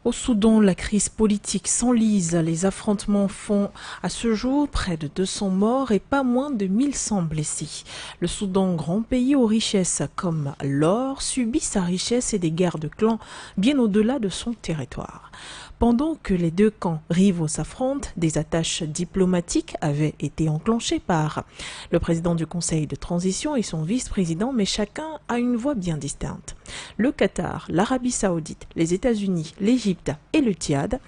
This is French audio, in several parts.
Au Soudan, la crise politique s'enlise. Les affrontements font à ce jour près de 200 morts et pas moins de 1100 blessés. Le Soudan, grand pays aux richesses comme l'or, subit sa richesse et des guerres de clans bien au-delà de son territoire. Pendant que les deux camps rivaux s'affrontent, des attaches diplomatiques avaient été enclenchées par le président du Conseil de transition et son vice-président, mais chacun a une voix bien distincte. Le Qatar, l'Arabie Saoudite, les États-Unis, l'Égypte et le Tchad,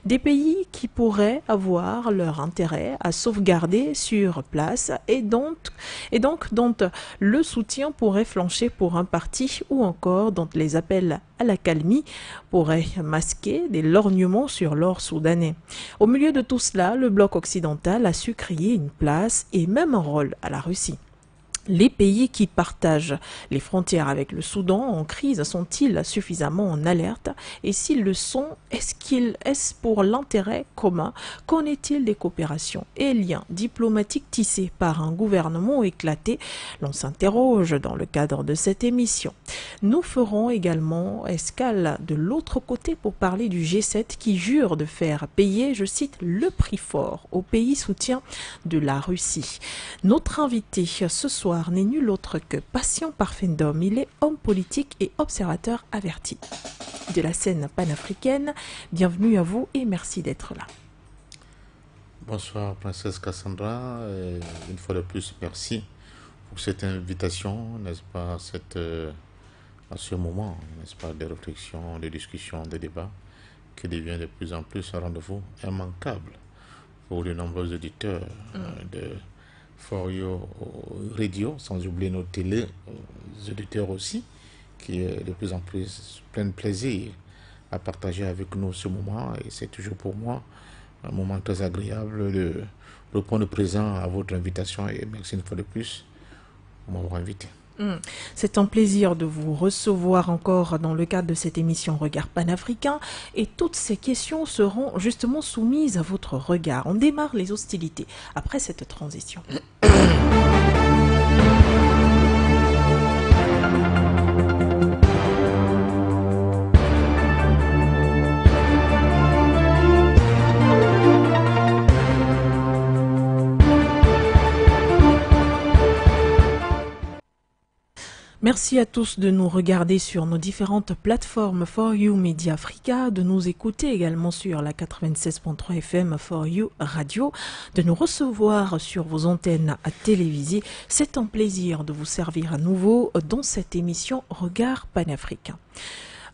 des pays qui pourraient avoir leur intérêt à sauvegarder sur place et donc dont le soutien pourrait flancher pour un parti ou encore dont les appels à l'accalmie pourraient masquer des lorgnements sur l'or soudanais. Au milieu de tout cela, le bloc occidental a su créer une place et même un rôle à la Russie. Les pays qui partagent les frontières avec le Soudan en crise sont-ils suffisamment en alerte? Et s'ils le sont, est-ce pour l'intérêt commun? Qu'en est-il des coopérations et liens diplomatiques tissés par un gouvernement éclaté? L'on s'interroge dans le cadre de cette émission. Nous ferons également escale de l'autre côté pour parler du G7 qui jure de faire payer, je cite, le prix fort aux pays soutiens de la Russie. Notre invité ce soir n'est nul autre que Patient Parfendom. Il est homme politique et observateur averti de la scène panafricaine. Bienvenue à vous et merci d'être là. Bonsoir Princesse Cassandra, une fois de plus merci pour cette invitation, n'est-ce pas, à ce moment, n'est-ce pas, de réflexion, de discussion, de débat qui devient de plus en plus un rendez-vous immanquable pour de nombreux auditeurs de For You Radio, sans oublier nos télé auditeurs aussi, qui est de plus en plus plein de plaisir à partager avec nous ce moment. Et c'est toujours pour moi un moment très agréable de répondre présent à votre invitation. Et merci une fois de plus pour m'avoir invité. C'est un plaisir de vous recevoir encore dans le cadre de cette émission Regard panafricain et toutes ces questions seront justement soumises à votre regard. On démarre les hostilités après cette transition. Merci à tous de nous regarder sur nos différentes plateformes For You Media Africa, de nous écouter également sur la 96.3 FM For You Radio, de nous recevoir sur vos antennes à téléviser. C'est un plaisir de vous servir à nouveau dans cette émission Regard panafricain.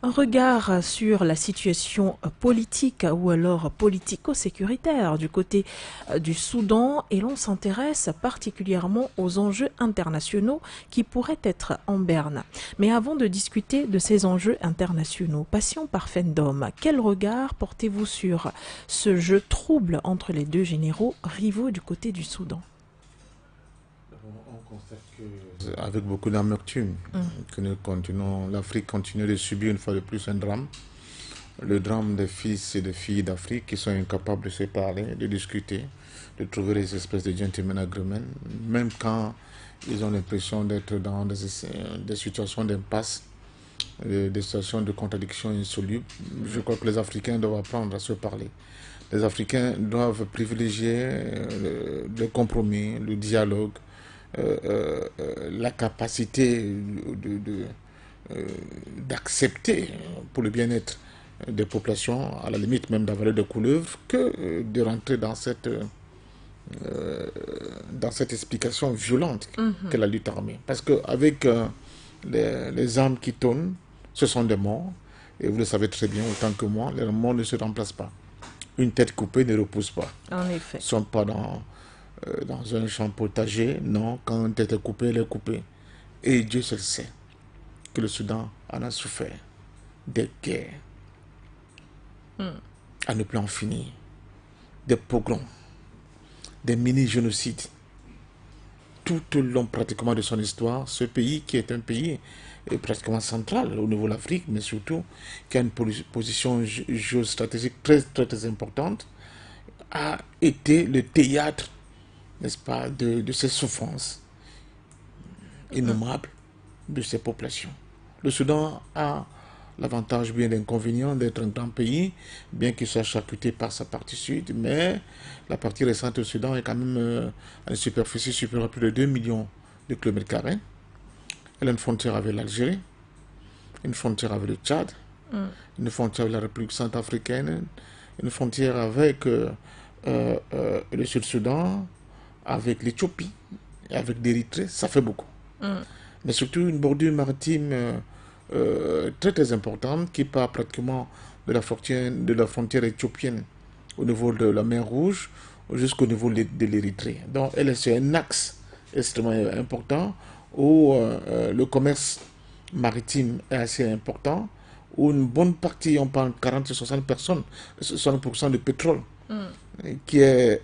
Un regard sur la situation politique ou alors politico-sécuritaire du côté du Soudan et l'on s'intéresse particulièrement aux enjeux internationaux qui pourraient être en berne. Mais avant de discuter de ces enjeux internationaux, Patient Parfendom, quel regard portez-vous sur ce jeu trouble entre les deux généraux rivaux du côté du Soudan? On constate que, avec beaucoup d'amertume, que nous continuons, l'Afrique continue de subir une fois de plus un drame. Le drame des fils et des filles d'Afrique qui sont incapables de se parler, de discuter, de trouver des espèces de gentleman agreement, même quand ils ont l'impression d'être dans des situations d'impasse, des situations de contradiction insolubles. Je crois que les Africains doivent apprendre à se parler. Les Africains doivent privilégier le compromis, le dialogue, la capacité d'accepter pour le bien-être des populations, à la limite même d'avaler des couleuvres, que de rentrer dans cette explication violente qu'est la lutte armée. Parce qu'avec les armes qui tournent, ce sont des morts, et vous le savez très bien autant que moi, les morts ne se remplacent pas. Une tête coupée ne repousse pas. En effet. Ils ne sont pas dans un champ potager, non, quand une tête est coupée, elle est coupée. Et Dieu seul sait que le Soudan en a souffert des guerres, à ne plus en finir, des pogroms, des mini-génocides. Tout au long pratiquement de son histoire, ce pays qui est un pays pratiquement central au niveau de l'Afrique, mais surtout qui a une position géostratégique très, très, très importante, a été le théâtre, n'est-ce pas, de ces souffrances innommables de ces populations. Le Soudan a l'avantage bien l'inconvénient d'être un grand pays, bien qu'il soit charcuté par sa partie sud, mais la partie récente au Soudan est quand même à une superficie supérieure à plus de 2 millions de kilomètres carrés. Elle a une frontière avec l'Algérie, une frontière avec le Tchad, une frontière avec la République centrafricaine, une frontière avec le Sud-Soudan, avec l'Éthiopie et avec l'Érythrée. Ça fait beaucoup. Mais surtout une bordure maritime très très importante qui part pratiquement de la frontière éthiopienne au niveau de la mer Rouge jusqu'au niveau de l'Érythrée. Donc elle est un axe extrêmement important où le commerce maritime est assez important, où une bonne partie, on parle 40-60%, 60% de pétrole qui est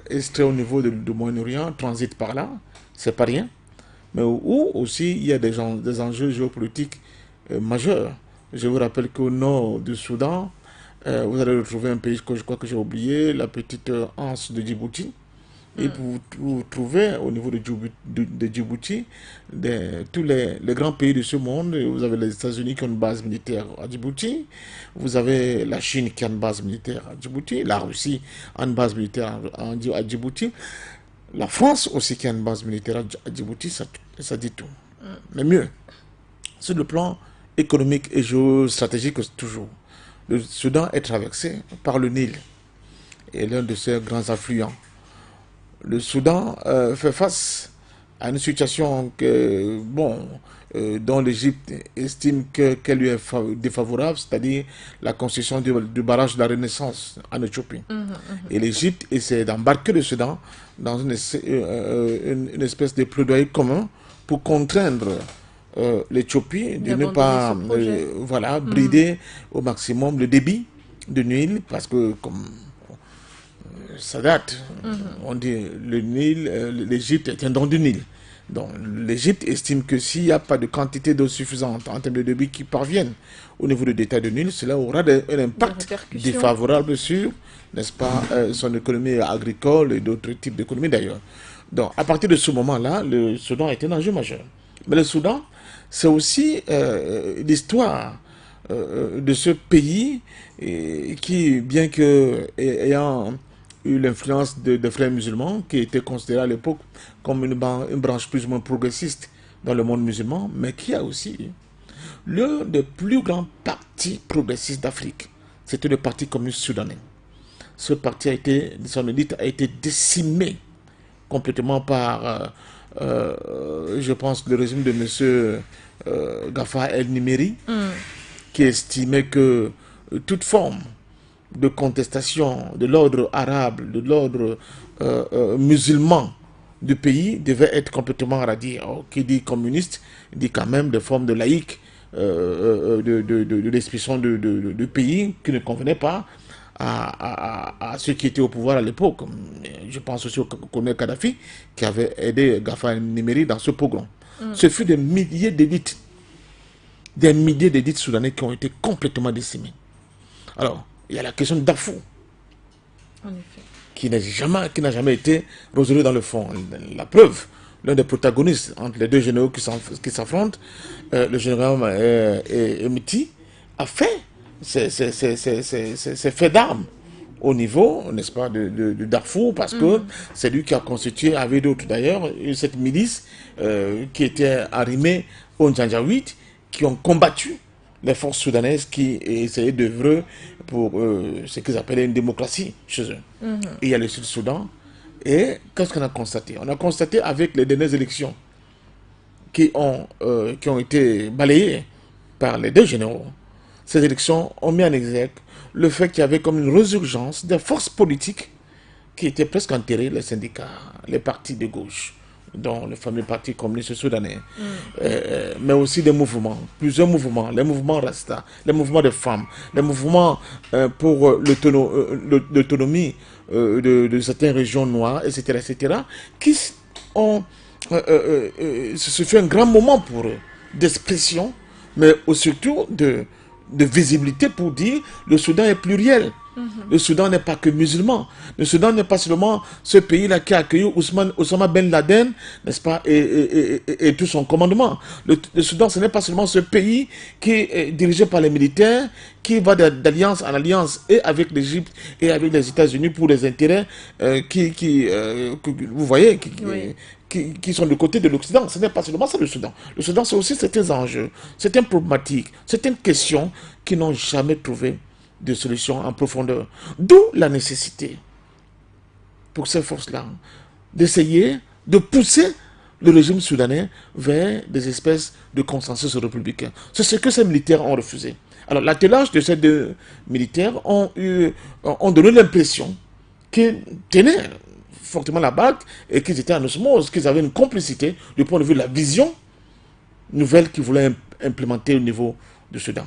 extrait au niveau du Moyen-Orient, transite par là, c'est pas rien, mais où aussi il y a des enjeux géopolitiques majeurs. Je vous rappelle qu'au nord du Soudan, vous allez retrouver un pays que je crois que j'ai oublié, la petite anse de Djibouti. Et vous trouvez au niveau de Djibouti, tous les grands pays de ce monde. Vous avez les États-Unis qui ont une base militaire à Djibouti, vous avez la Chine qui a une base militaire à Djibouti, la Russie a une base militaire à Djibouti, la France aussi qui a une base militaire à Djibouti, ça dit tout. Mais mieux, sur le plan économique et géostratégique toujours, le Soudan est traversé par le Nil et l'un de ses grands affluents. Le Soudan fait face à une situation dont l'Égypte estime qu'elle lui est défavorable, c'est-à-dire la construction du barrage de la Renaissance en Éthiopie. Et l'Égypte essaie d'embarquer le Soudan dans une espèce de plaidoyer commun pour contraindre l'Éthiopie de ne pas brider au maximum le débit de Nil, parce que comme ça date. On dit le Nil, l'Égypte est un don du Nil. Donc l'Égypte estime que s'il n'y a pas de quantité d'eau suffisante en termes de débit qui parviennent au niveau du détail de Nil, cela aura un impact défavorable sur, n'est-ce pas, son économie agricole et d'autres types d'économies d'ailleurs. Donc à partir de ce moment-là, le Soudan est un enjeu majeur. Mais le Soudan, c'est aussi l'histoire de ce pays qui, bien que ayant eu l'influence des frères musulmans, qui étaient considérés à l'époque comme une branche plus ou moins progressiste dans le monde musulman, mais qui a aussi l'un des plus grands partis progressistes d'Afrique. C'était le Parti communiste soudanais. Ce parti son élite a été décimé complètement par, je pense, le régime de M. Gafar El-Nimeri, qui estimait que toute forme de contestation de l'ordre arabe, de l'ordre musulman du pays devait être complètement radié. Qui dit communiste dit quand même des formes de laïque de l'expression du pays qui ne convenait pas à ceux qui étaient au pouvoir à l'époque. Je pense aussi au colonel Kadhafi qui avait aidé Gafar Nimeri dans ce pogrom. Ce fut des milliers d'élites soudanais qui ont été complètement décimés. Alors, il y a la question de Darfour, qui n'a jamais été résolue dans le fond. La preuve, l'un des protagonistes entre les deux généraux qui s'affrontent, le général Emiti, a fait ses faits d'armes au niveau, n'est-ce pas, de Darfour, parce que c'est lui qui a constitué, avec d'autres d'ailleurs, cette milice qui était arrimée aux Janjaouites, qui ont combattu les forces soudanaises qui essayaient d'œuvrer pour ce qu'ils appelaient une démocratie chez eux. Et il y a le Sud-Soudan. Et qu'est-ce qu'on a constaté? On a constaté avec les dernières élections qui ont été balayées par les deux généraux. Ces élections ont mis en exergue le fait qu'il y avait comme une résurgence des forces politiques qui étaient presque enterrées, les syndicats, les partis de gauche, dont le fameux parti communiste soudanais, mais aussi des mouvements, plusieurs mouvements, les mouvements Rasta, les mouvements de femmes, les mouvements pour l'autonomie de certaines régions noires, etc., qui ont... ce fut un grand moment pour eux, d'expression, mais surtout de de visibilité pour dire le Soudan est pluriel. Le Soudan n'est pas que musulman. Le Soudan n'est pas seulement ce pays-là qui a accueilli Osama Ben Laden, n'est-ce pas, et tout son commandement. Le Soudan, ce n'est pas seulement ce pays qui est dirigé par les militaires, qui va d'alliance en alliance et avec l'Égypte et avec les États-Unis pour les intérêts vous voyez, qui sont du côté de l'Occident. Ce n'est pas seulement ça le Soudan. Le Soudan, c'est aussi certains enjeux, certaines problématiques, certaines questions qui n'ont jamais trouvé de solutions en profondeur. D'où la nécessité pour ces forces-là d'essayer de pousser le régime soudanais vers des espèces de consensus républicain. C'est ce que ces militaires ont refusé. Alors l'attelage de ces deux militaires ont donné l'impression qu'ils tenaient fortement la barque et qu'ils étaient en osmose, qu'ils avaient une complicité du point de vue de la vision nouvelle qu'ils voulaient implémenter au niveau du Soudan.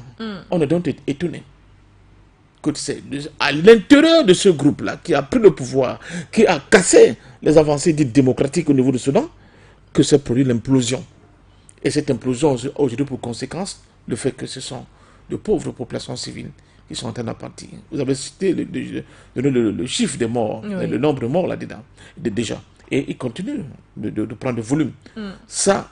On est donc étonné que c'est à l'intérieur de ce groupe-là qui a pris le pouvoir, qui a cassé les avancées dites démocratiques au niveau du Soudan, que s'est produit l'implosion. Et cette implosion aujourd'hui pour conséquence le fait que ce sont de pauvres populations civiles qui sont en train de partir. Vous avez cité le chiffre des morts, le nombre de morts là-dedans, déjà. Et il continue de prendre de volume. Ça,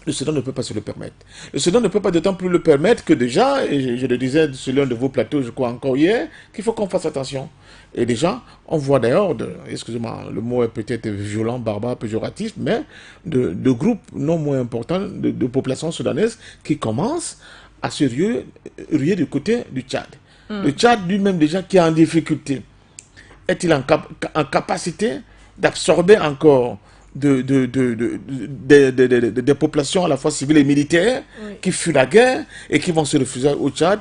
le Soudan ne peut pas se le permettre. Le Soudan ne peut pas d'autant plus le permettre que déjà, et je le disais sur l'un de vos plateaux, je crois encore hier, qu'il faut qu'on fasse attention. Et déjà, on voit d'ailleurs, excusez-moi, le mot est peut-être violent, barbare, péjoratif, mais de groupes non moins importants de populations soudanaises qui commencent à se ruer du côté du Tchad. Le Tchad lui-même déjà qui est en difficulté, est-il en capacité d'absorber encore des populations à la fois civiles et militaires qui fuient la guerre et qui vont se refuser au Tchad?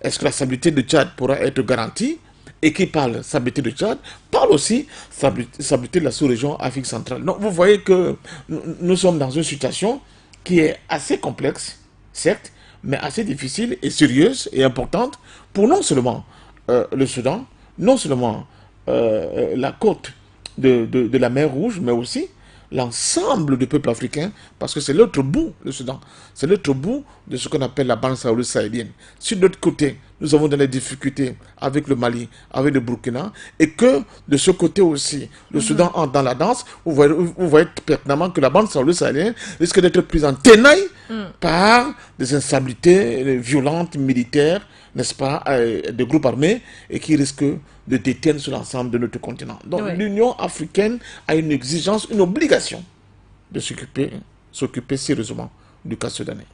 Est-ce que la stabilité du Tchad pourra être garantie? Et qui parle stabilité du Tchad, parle aussi stabilité de la sous-région Afrique centrale. Donc vous voyez que nous sommes dans une situation qui est assez complexe, certes, mais assez difficile et sérieuse et importante pour non seulement le Soudan, non seulement la côte de la mer Rouge, mais aussi l'ensemble du peuple africain, parce que c'est l'autre bout, le Soudan. C'est l'autre bout de ce qu'on appelle la bande sahélienne. Sur l'autre côté, nous avons des difficultés avec le Mali, avec le Burkina, et que de ce côté aussi, le Soudan entre dans la danse. Vous voyez pertinemment que la bande sahélienne risque d'être prise en tenaille par des instabilités violentes, militaires, n'est-ce pas, des groupes armés, et qui risquent de détenir sur l'ensemble de notre continent. Donc l'Union africaine a une exigence, une obligation de s'occuper sérieusement du cas soudanais.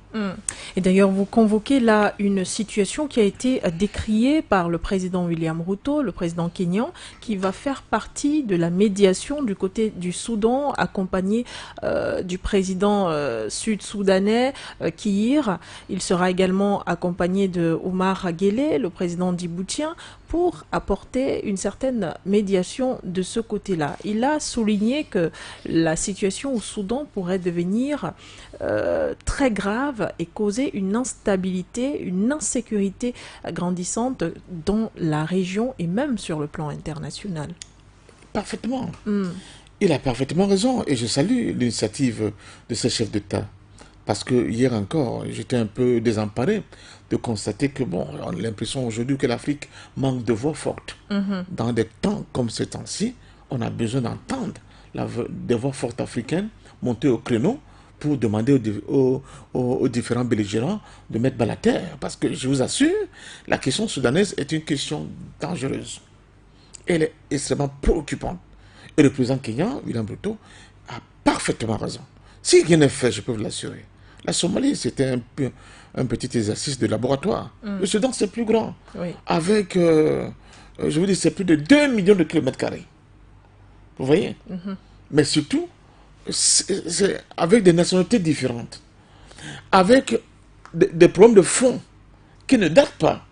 Et d'ailleurs, vous convoquez là une situation qui a été décriée par le président William Ruto, le président kényan, qui va faire partie de la médiation du côté du Soudan, accompagné du président sud-soudanais Kiir. Il sera également accompagné de Omar Guelleh, le président djiboutien, pour apporter une certaine médiation de ce côté-là. Il a souligné que la situation au Soudan pourrait devenir très grave et causer une instabilité, une insécurité grandissante dans la région et même sur le plan international. Parfaitement. Il a parfaitement raison et je salue l'initiative de ce chef d'État. Parce que hier encore, j'étais un peu désemparé de constater que, bon, on a l'impression aujourd'hui que l'Afrique manque de voix fortes. Dans des temps comme ces temps-ci, on a besoin d'entendre des voix fortes africaines monter au créneau pour demander aux différents belligérants de mettre bas la terre. Parce que je vous assure, la question soudanaise est une question dangereuse. Elle est extrêmement préoccupante. Et le président kenyan, William Ruto, a parfaitement raison. Si rien n'est fait, je peux vous l'assurer. La Somalie, c'était un petit exercice de laboratoire. Le Soudan, c'est plus grand. Avec, je vous dis, c'est plus de 2 millions de kilomètres carrés. Vous voyez? Mais surtout, c'est avec des nationalités différentes, avec des problèmes de fond qui ne datent pas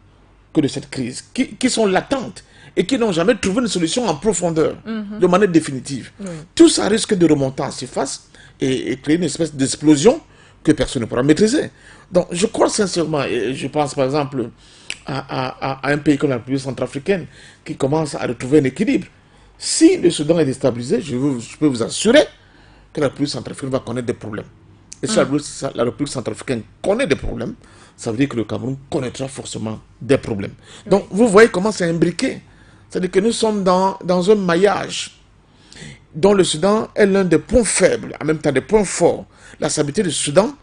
que de cette crise, qui sont latentes et qui n'ont jamais trouvé une solution en profondeur, de manière définitive. Tout ça risque de remonter en surface et créer une espèce d'explosion que personne ne pourra maîtriser. Donc je crois sincèrement, et je pense par exemple à un pays comme la République centrafricaine qui commence à retrouver un équilibre. Si le Soudan est déstabilisé, je peux vous assurer que la République centrafricaine va connaître des problèmes. Et si la République centrafricaine connaît des problèmes, ça veut dire que le Cameroun connaîtra forcément des problèmes. Donc, vous voyez comment c'est imbriqué. C'est-à-dire que nous sommes dans un maillage dont le Soudan est l'un des points faibles, en même temps des points forts. La stabilité du Soudan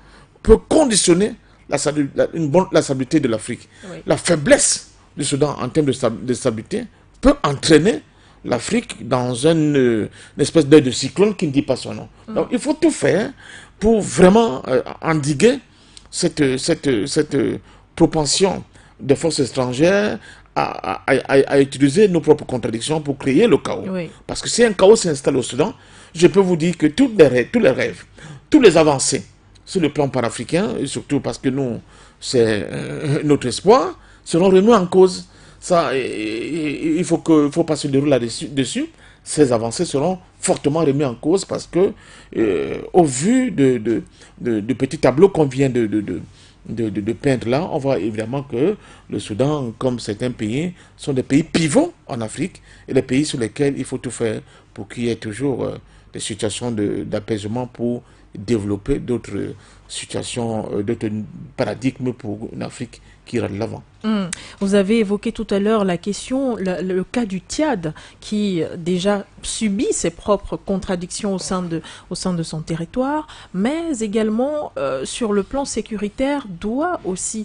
peut conditionner la stabilité de l'Afrique. Oui. La faiblesse du Soudan en termes de stabilité peut entraîner l'Afrique dans une espèce d'œil de cyclone qui ne dit pas son nom. Donc il faut tout faire pour vraiment endiguer cette propension des forces étrangères à utiliser nos propres contradictions pour créer le chaos. Oui. Parce que si un chaos s'installe au Soudan, je peux vous dire que tous les rêves, tous les avancées sur le plan panafricain, et surtout parce que nous, c'est notre espoir, seront remis en cause. Ça, il faut pas se dérouler là-dessus. Ces avancées seront fortement remises en cause parce que, au vu de petits tableaux qu'on vient de peindre là, on voit évidemment que le Soudan, comme certains pays, sont des pays pivots en Afrique et des pays sur lesquels il faut tout faire pour qu'il y ait toujours des situations d'apaisement pour développer d'autres situations, d'autres paradigmes pour une Afrique qui ira de l'avant. Vous avez évoqué tout à l'heure la question, le cas du Tchad, qui déjà subit ses propres contradictions au sein de son territoire, mais également sur le plan sécuritaire doit aussi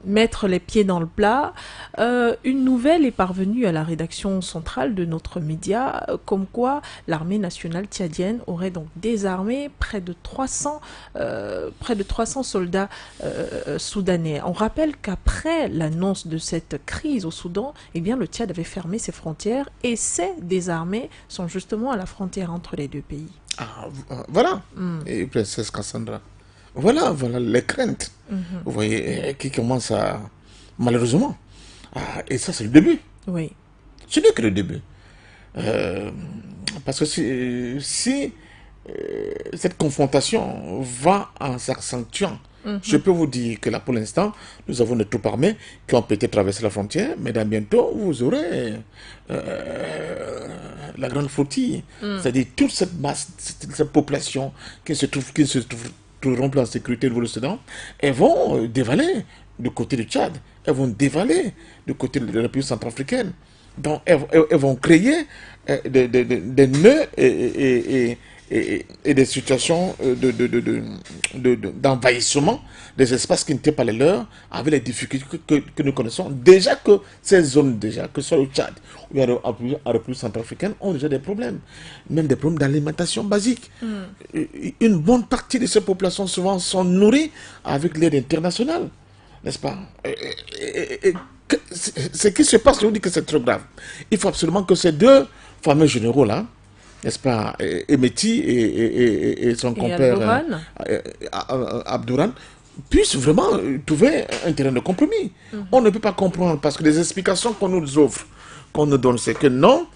mettre les pieds dans le plat. Une nouvelle est parvenue à la rédaction centrale de notre média, comme quoi l'armée nationale tchadienne aurait donc désarmé près de 300 soldats soudanais. On rappelle qu'après l'annonce de cette crise au Soudan, eh bien, le Tchad avait fermé ses frontières et ces désarmés sont justement à la frontière entre les deux pays. Ah, voilà. Et princesse Cassandra. Voilà les craintes. Vous voyez, qui commencent à... Malheureusement. Et ça, c'est le début. Oui. Ce n'est que le début. Parce que si cette confrontation va en s'accentuant, je peux vous dire que là, pour l'instant, nous avons des troupes armées qui ont peut-être traversé la frontière, mais dans bientôt, vous aurez la grande flottille. C'est-à-dire toute cette masse, cette population qui se trouveront plus en sécurité au niveau du Soudan, elles vont dévaler du côté du Tchad, elles vont dévaler du côté de la République centrafricaine. Donc, elles vont créer des nœuds et des situations d'envahissement des espaces qui n'étaient pas les leurs, avec les difficultés que nous connaissons. Déjà que ces zones, que ce soit au Tchad ou à la République centrafricaine, ont déjà des problèmes. Même des problèmes d'alimentation basique. Une bonne partie de ces populations, souvent, sont nourries avec l'aide internationale. N'est-ce pas? Ce qui se passe, je vous dis que c'est trop grave. Il faut absolument que ces deux fameux généraux-là, n'est-ce pas, Emeti et son compère Abdouran, puissent vraiment trouver un terrain de compromis. On ne peut pas comprendre parce que les explications qu'on nous offre, qu'on nous donne, c'est que non,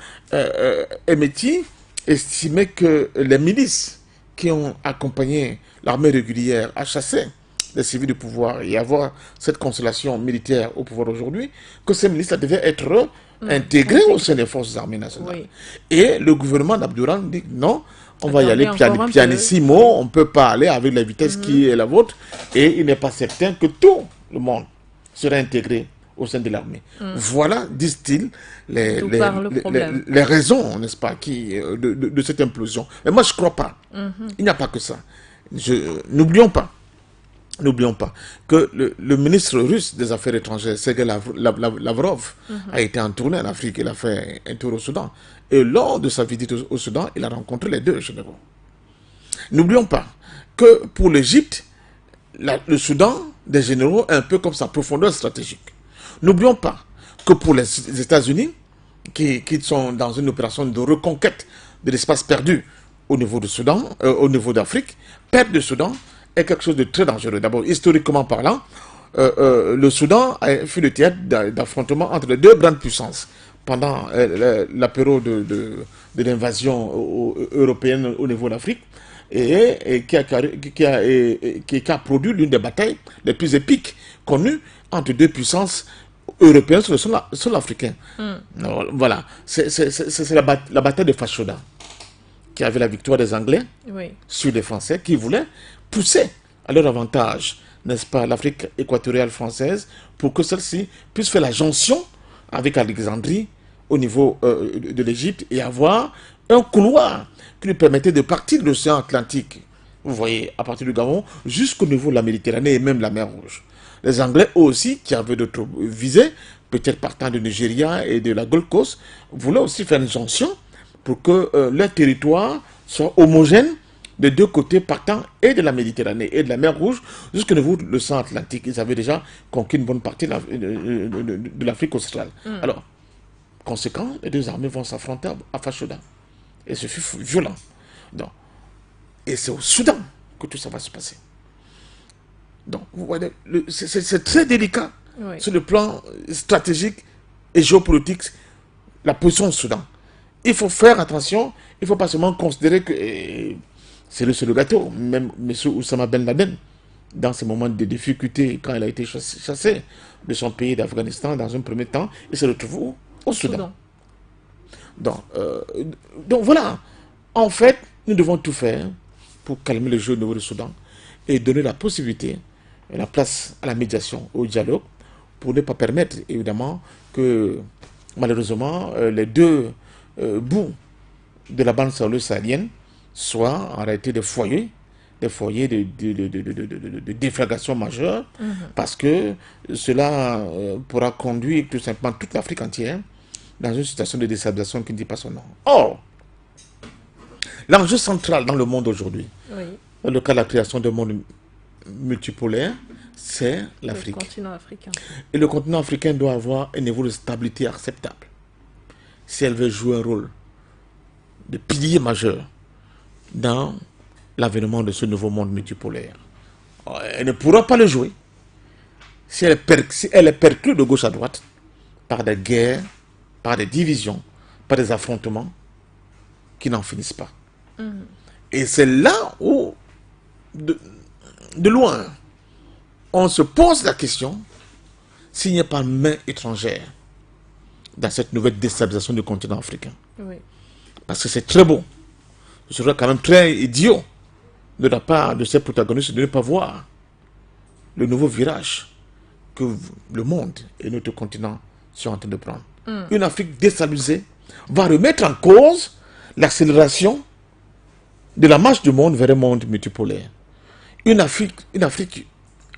Emeti estimait que les milices qui ont accompagné l'armée régulière à chasser les civils du pouvoir et avoir cette constellation militaire au pouvoir aujourd'hui, que ces milices devaient être intégrées au sein des forces armées nationales. Oui. Et le gouvernement d'Abdouran dit non, on va y aller pianissimo, on ne peut pas aller avec la vitesse qui est la vôtre, et il n'est pas certain que tout le monde serait intégré au sein de l'armée. Voilà, disent-ils, les raisons, n'est-ce pas, de cette implosion. Mais moi, je ne crois pas. Il n'y a pas que ça. N'oublions pas que le ministre russe des Affaires étrangères, Sergei Lavrov, a été en tournée en Afrique. Il a fait un tour au Soudan. Et lors de sa visite au Soudan, il a rencontré les deux généraux. N'oublions pas que pour l'Égypte, le Soudan des généraux est un peu comme sa profondeur stratégique. N'oublions pas que pour les États-Unis, qui sont dans une opération de reconquête de l'espace perdu au niveau du Soudan, au niveau d'Afrique, perdre le Soudan est quelque chose de très dangereux. D'abord, historiquement parlant, le Soudan fut le théâtre d'affrontement entre les deux grandes puissances pendant la période de l'invasion européenne au niveau d'Afrique et qui a produit l'une des batailles les plus épiques connues entre deux puissances européennes sur le sol africain. Voilà, c'est la bataille de Fashoda qui avait la victoire des Anglais sur les Français qui voulaient pousser à leur avantage, n'est-ce pas, l'Afrique équatoriale française, pour que celle-ci puisse faire la jonction avec Alexandrie au niveau de l'Égypte et avoir un couloir qui lui permettait de partir de l'océan Atlantique, vous voyez, à partir du Gabon, jusqu'au niveau de la Méditerranée et même la mer Rouge. Les Anglais, eux aussi, qui avaient d'autres visées, peut-être partant du Nigeria et de la Gold Coast, voulaient aussi faire une jonction pour que leur territoire soit homogène des deux côtés partant et de la Méditerranée et de la mer Rouge jusqu'au niveau de l'océan Atlantique. Ils avaient déjà conquis une bonne partie de l'Afrique australe. Alors, conséquent, les deux armées vont s'affronter à Fashoda. Et ce fut violent. Donc, et c'est au Soudan que tout ça va se passer. Donc, vous voyez, c'est très délicat sur le plan stratégique et géopolitique, la position au Soudan. Il faut faire attention, il ne faut pas seulement considérer que c'est le gâteau. Même M. Oussama Ben Laden, dans ces moments de difficulté, quand il a été chassé de son pays d'Afghanistan dans un premier temps, il se retrouve au Soudan. Donc voilà, en fait, nous devons tout faire pour calmer le jeu au niveau du Soudan et donner la possibilité et la place à la médiation, au dialogue, pour ne pas permettre, évidemment, que malheureusement, les deux bouts de la bande sahélo-sahélienne soient en réalité des foyers de déflagration majeure, parce que cela pourra conduire tout simplement toute l'Afrique entière dans une situation de déstabilisation qui ne dit pas son nom. Or, l'enjeu central dans le monde aujourd'hui, dans le cas de la création d'un monde multipolaire, c'est l'Afrique. Le continent africain. Et le continent africain doit avoir un niveau de stabilité acceptable. Si elle veut jouer un rôle de pilier majeur dans l'avènement de ce nouveau monde multipolaire, elle ne pourra pas le jouer si elle est perclue de gauche à droite par des guerres, par des divisions, par des affrontements qui n'en finissent pas. Et c'est là où, de loin, on se pose la question s'il n'y a pas main étrangère dans cette nouvelle déstabilisation du continent africain. Parce que c'est très beau. Ce serait quand même très idiot de la part de ces protagonistes de ne pas voir le nouveau virage que le monde et notre continent sont en train de prendre. Une Afrique déstabilisée va remettre en cause l'accélération de la marche du monde vers un monde multipolaire. Une Afrique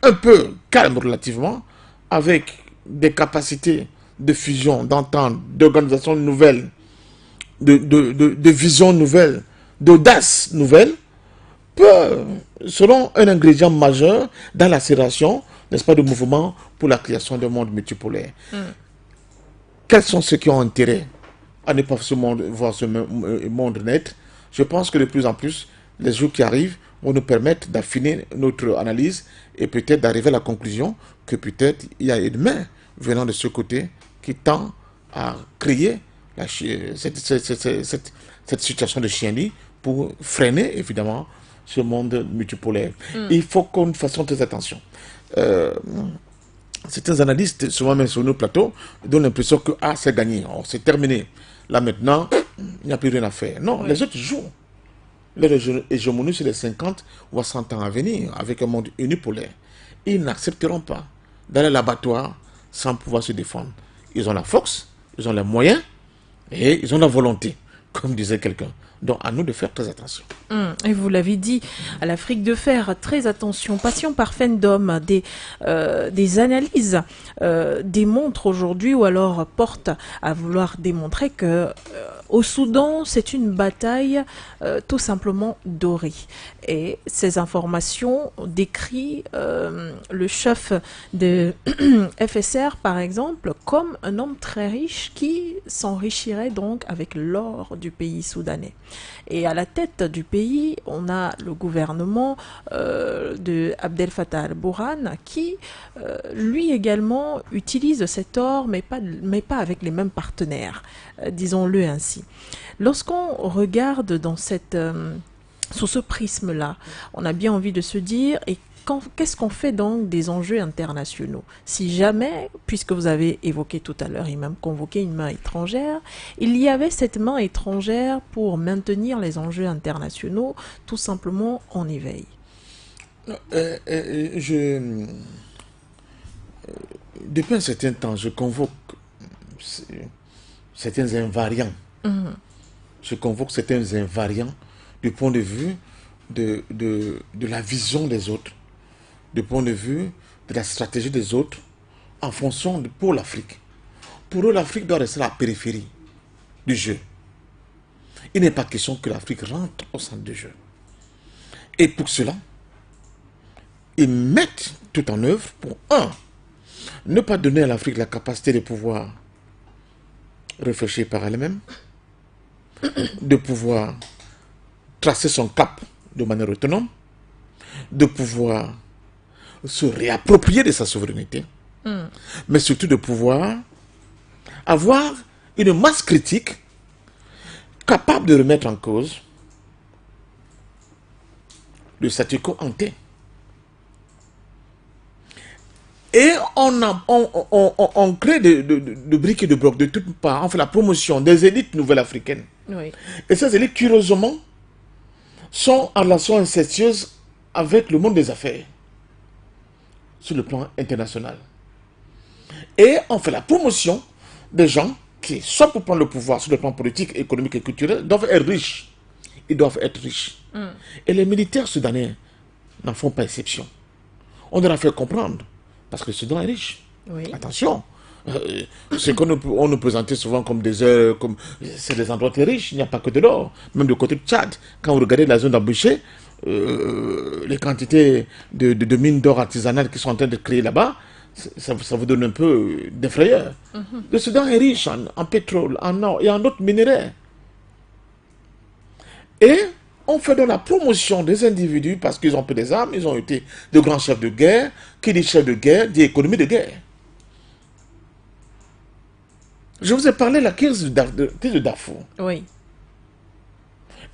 un peu calme relativement, avec des capacités de fusion, d'entente, d'organisation nouvelle, de vision nouvelle, d'audace nouvelle, peut, selon un ingrédient majeur dans l'accélération, n'est-ce pas, de mouvement pour la création d'un monde multipolaire. Quels sont ceux qui ont intérêt à ne pas voir ce monde naître? Je pense que de plus en plus, les jours qui arrivent vont nous permettre d'affiner notre analyse et peut-être d'arriver à la conclusion que peut-être il y a une main venant de ce côté qui tend à créer cette situation de chienlit pour freiner évidemment ce monde multipolaire. Il faut qu'on fasse très attention. Certains analystes, souvent même sur nos plateaux, donnent l'impression que c'est gagné, c'est terminé. Là maintenant, il n'y a plus rien à faire. Non, les autres jouent leur hégémonie sur les 50 ou 100 ans à venir avec un monde unipolaire. Ils n'accepteront pas d'aller à l'abattoir sans pouvoir se défendre. Ils ont la force, ils ont les moyens et ils ont la volonté, comme disait quelqu'un. Donc à nous de faire très attention. Et vous l'avez dit, à l'Afrique de faire très attention. Passion parfaite d'homme, des analyses démontrent aujourd'hui ou alors portent à vouloir démontrer que au Soudan, c'est une bataille tout simplement dorée. Et ces informations décrit le chef de FSR, par exemple, comme un homme très riche qui s'enrichirait donc avec l'or du pays soudanais. Et à la tête du pays, on a le gouvernement de Abdel Fattah al-Burhan qui, lui également, utilise cet or, mais pas avec les mêmes partenaires, disons-le ainsi. Lorsqu'on regarde dans sous ce prisme-là, on a bien envie de se dire, et qu'est-ce qu'on fait donc des enjeux internationaux? Si jamais, puisque vous avez évoqué tout à l'heure et même convoqué une main étrangère, il y avait cette main étrangère pour maintenir les enjeux internationaux tout simplement en éveil. Depuis un certain temps, je convoque certains invariants. Je convoque certains invariants du point de vue de la vision des autres, du point de vue de la stratégie des autres, en fonction pour l'Afrique. Pour eux, l'Afrique doit rester à la périphérie du jeu. Il n'est pas question que l'Afrique rentre au centre du jeu. Et pour cela, ils mettent tout en œuvre pour, ne pas donner à l'Afrique la capacité de pouvoir réfléchir par elle-même, de pouvoir tracer son cap de manière autonome, de pouvoir se réapproprier de sa souveraineté, mais surtout de pouvoir avoir une masse critique capable de remettre en cause le statu quo ante. Et on crée de briques et de blocs de toutes parts. On fait la promotion des élites nouvelles africaines. Oui. Et ces élites, curieusement, sont en relation incestueuse avec le monde des affaires sur le plan international. Et on fait la promotion des gens qui, soit pour prendre le pouvoir sur le plan politique, économique et culturel, doivent être riches. Ils doivent être riches. Et les militaires soudanais n'en font pas exception. On leur a fait comprendre, parce que le Soudan est riche. Oui. Attention, ce qu'on nous présentait souvent comme c'est des endroits très riches, il n'y a pas que de l'or. Même du côté de Tchad, quand vous regardez la zone d'embouchure, les quantités de mines d'or artisanales qui sont en train de créer là-bas, ça vous donne un peu d'effrayeur. Le Soudan est riche en pétrole, en or et en d'autres minéraux. Et on fait donc la promotion des individus parce qu'ils ont pris des armes, ils ont été de grands chefs de guerre. Qui dit chef de guerre, dit économie de guerre. Je vous ai parlé de la crise de Darfour. Oui.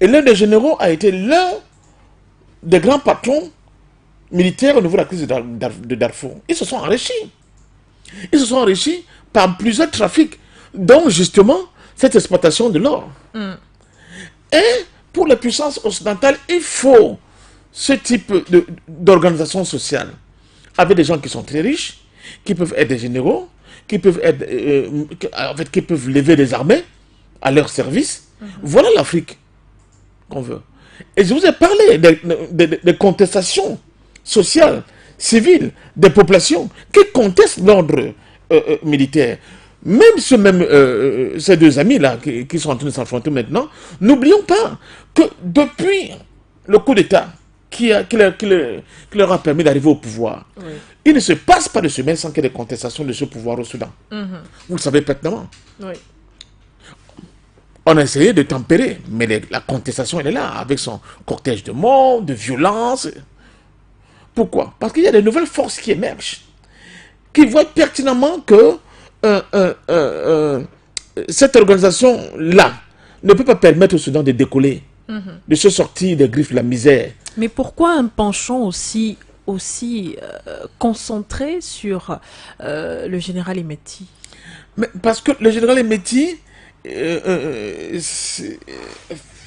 Et l'un des généraux a été l'un des grands patrons militaires au niveau de la crise de Darfour. Ils se sont enrichis. Ils se sont enrichis par plusieurs trafics, dont justement cette exploitation de l'or. Et pour les puissances occidentales, il faut ce type d'organisation sociale avec des gens qui sont très riches, qui peuvent être des généraux, qui peuvent être, qui peuvent lever des armées à leur service. Voilà l'Afrique qu'on veut. Et je vous ai parlé des contestations sociales, civiles, des populations qui contestent l'ordre militaire. Même ces deux amis-là qui sont en train de s'affronter maintenant, n'oublions pas que depuis le coup d'État qui leur a permis d'arriver au pouvoir, il ne se passe pas de semaine sans qu'il y ait des contestations de ce pouvoir au Soudan. Vous le savez pertinemment. Oui. On a essayé de tempérer, mais la contestation, elle est là, avec son cortège de morts, de violence. Pourquoi? Parce qu'il y a de nouvelles forces qui émergent, qui voient pertinemment que cette organisation-là ne peut pas permettre au Soudan de décoller, de se sortir des griffes de la misère. Mais pourquoi un penchant aussi concentré sur le général Emeti? Parce que le général Emeti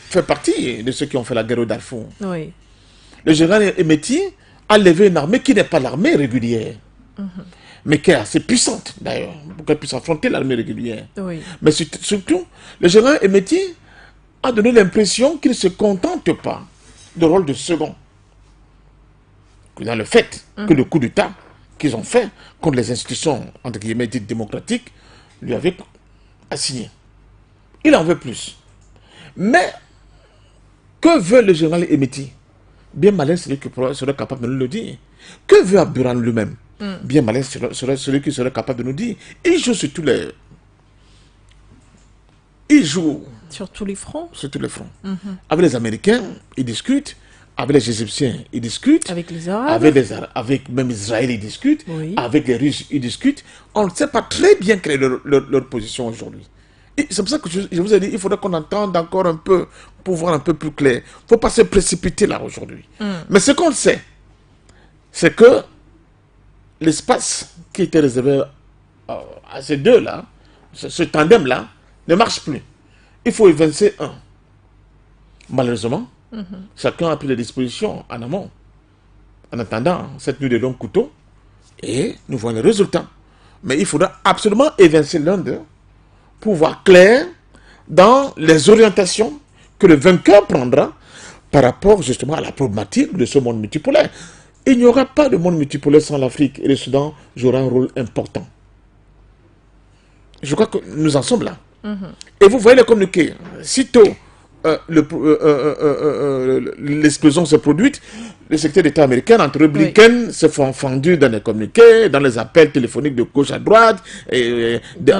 fait partie de ceux qui ont fait la guerre au Darfour. Oui. Le général Emeti a levé une armée qui n'est pas l'armée régulière, mais qui est assez puissante d'ailleurs, pour qu'elle puisse affronter l'armée régulière. Oui. Mais surtout, le général Emeti a donné l'impression qu'il ne se contente pas du rôle de second. Dans le fait que le coup d'État qu'ils ont fait contre les institutions, entre guillemets, dites démocratiques, lui avait assigné. Il en veut plus. Mais, que veut le général Emeti? Bien malin celui qui serait capable de nous le dire. Que veut Abdurrahman lui-même? Bien malin serait celui qui serait capable de nous dire. Il joue sur tous les... Il joue... Sur tous les fronts? Sur tous les fronts. Avec les Américains, il discute. Avec les Égyptiens, ils discutent. Avec les Arabes. Avec même Israël, ils discutent. Oui. Avec les Russes, ils discutent. On ne sait pas très bien quelle est leur position aujourd'hui. C'est pour ça que je vous ai dit, il faudrait qu'on entende encore un peu, pour voir un peu plus clair. Il ne faut pas se précipiter là aujourd'hui. Mais ce qu'on sait, c'est que l'espace qui était réservé à ces deux-là, ce tandem-là, ne marche plus. Il faut évincer un. Malheureusement, chacun a pris des dispositions en amont. en attendant cette nuit de longs couteaux, et nous voyons les résultats. Mais il faudra absolument évincer l'un d'eux pour voir clair dans les orientations que le vainqueur prendra par rapport justement à la problématique de ce monde multipolaire. Il n'y aura pas de monde multipolaire sans l'Afrique, et le Soudan jouera un rôle important. Je crois que nous en sommes là. Et vous voyez les communiqués. Sitôt l'explosion s'est produite, le secrétaire d'État américain, entre Blinken, se font fendu dans les communiqués, dans les appels téléphoniques de gauche à droite,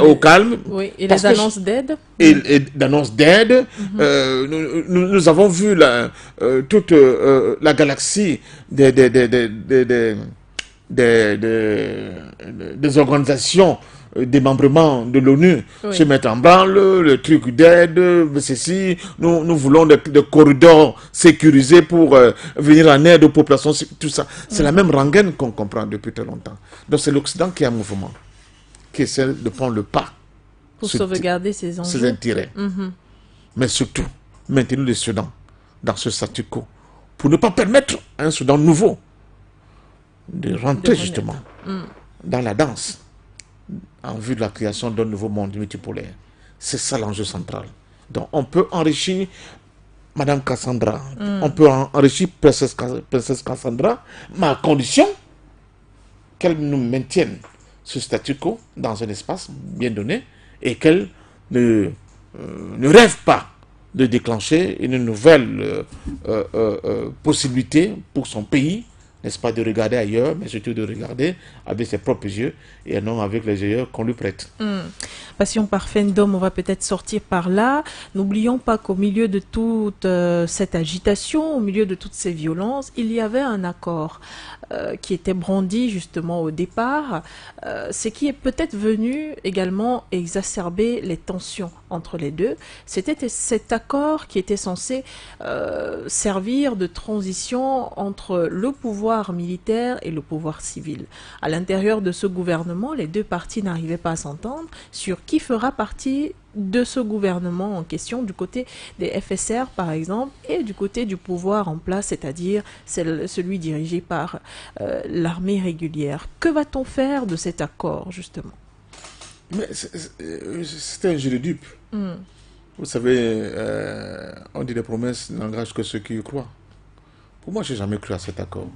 au calme. Oui, et les annonces d'aide. Et d'annonces d'aide. Nous avons vu toute la galaxie des organisations démembrement de l'ONU se mettre en branle, le truc d'aide, ceci, nous voulons des corridors sécurisés pour venir en aide aux populations, tout ça. C'est la même rengaine qu'on comprend depuis très longtemps. Donc c'est l'Occident qui a un mouvement, qui essaie de prendre le pas pour sauvegarder ses enjeux. Ses intérêts. Mais surtout, maintenir le Soudan dans ce statu quo, pour ne pas permettre à un Soudan nouveau de rentrer justement dans la danse en vue de la création d'un nouveau monde multipolaire. C'est ça l'enjeu central. Donc on peut enrichir Madame Cassandra, on peut enrichir Princesse Cassandra, mais à condition qu'elle nous maintienne ce statu quo dans un espace bien donné et qu'elle ne rêve pas de déclencher une nouvelle possibilité pour son pays, n'est-ce pas, de regarder ailleurs, mais surtout de regarder avec ses propres yeux et non avec les yeux qu'on lui prête. Passion parfaite d'homme, on va peut-être sortir par là. N'oublions pas qu'au milieu de toute cette agitation, au milieu de toutes ces violences, il y avait un accord qui était brandi justement au départ, ce qui est peut-être venu également exacerber les tensions entre les deux. C'était cet accord qui était censé servir de transition entre le pouvoir militaire et le pouvoir civil. À l'intérieur de ce gouvernement, les deux parties n'arrivaient pas à s'entendre sur qui fera partie de ce gouvernement en question, du côté des FSR par exemple, et du côté du pouvoir en place, c'est-à-dire celui dirigé par l'armée régulière. Que va-t-on faire de cet accord, justement? Mais c'est un jeu de dupes. Vous savez, on dit des promesses n'engagent que ceux qui y croient. Pour moi, je n'ai jamais cru à cet accord.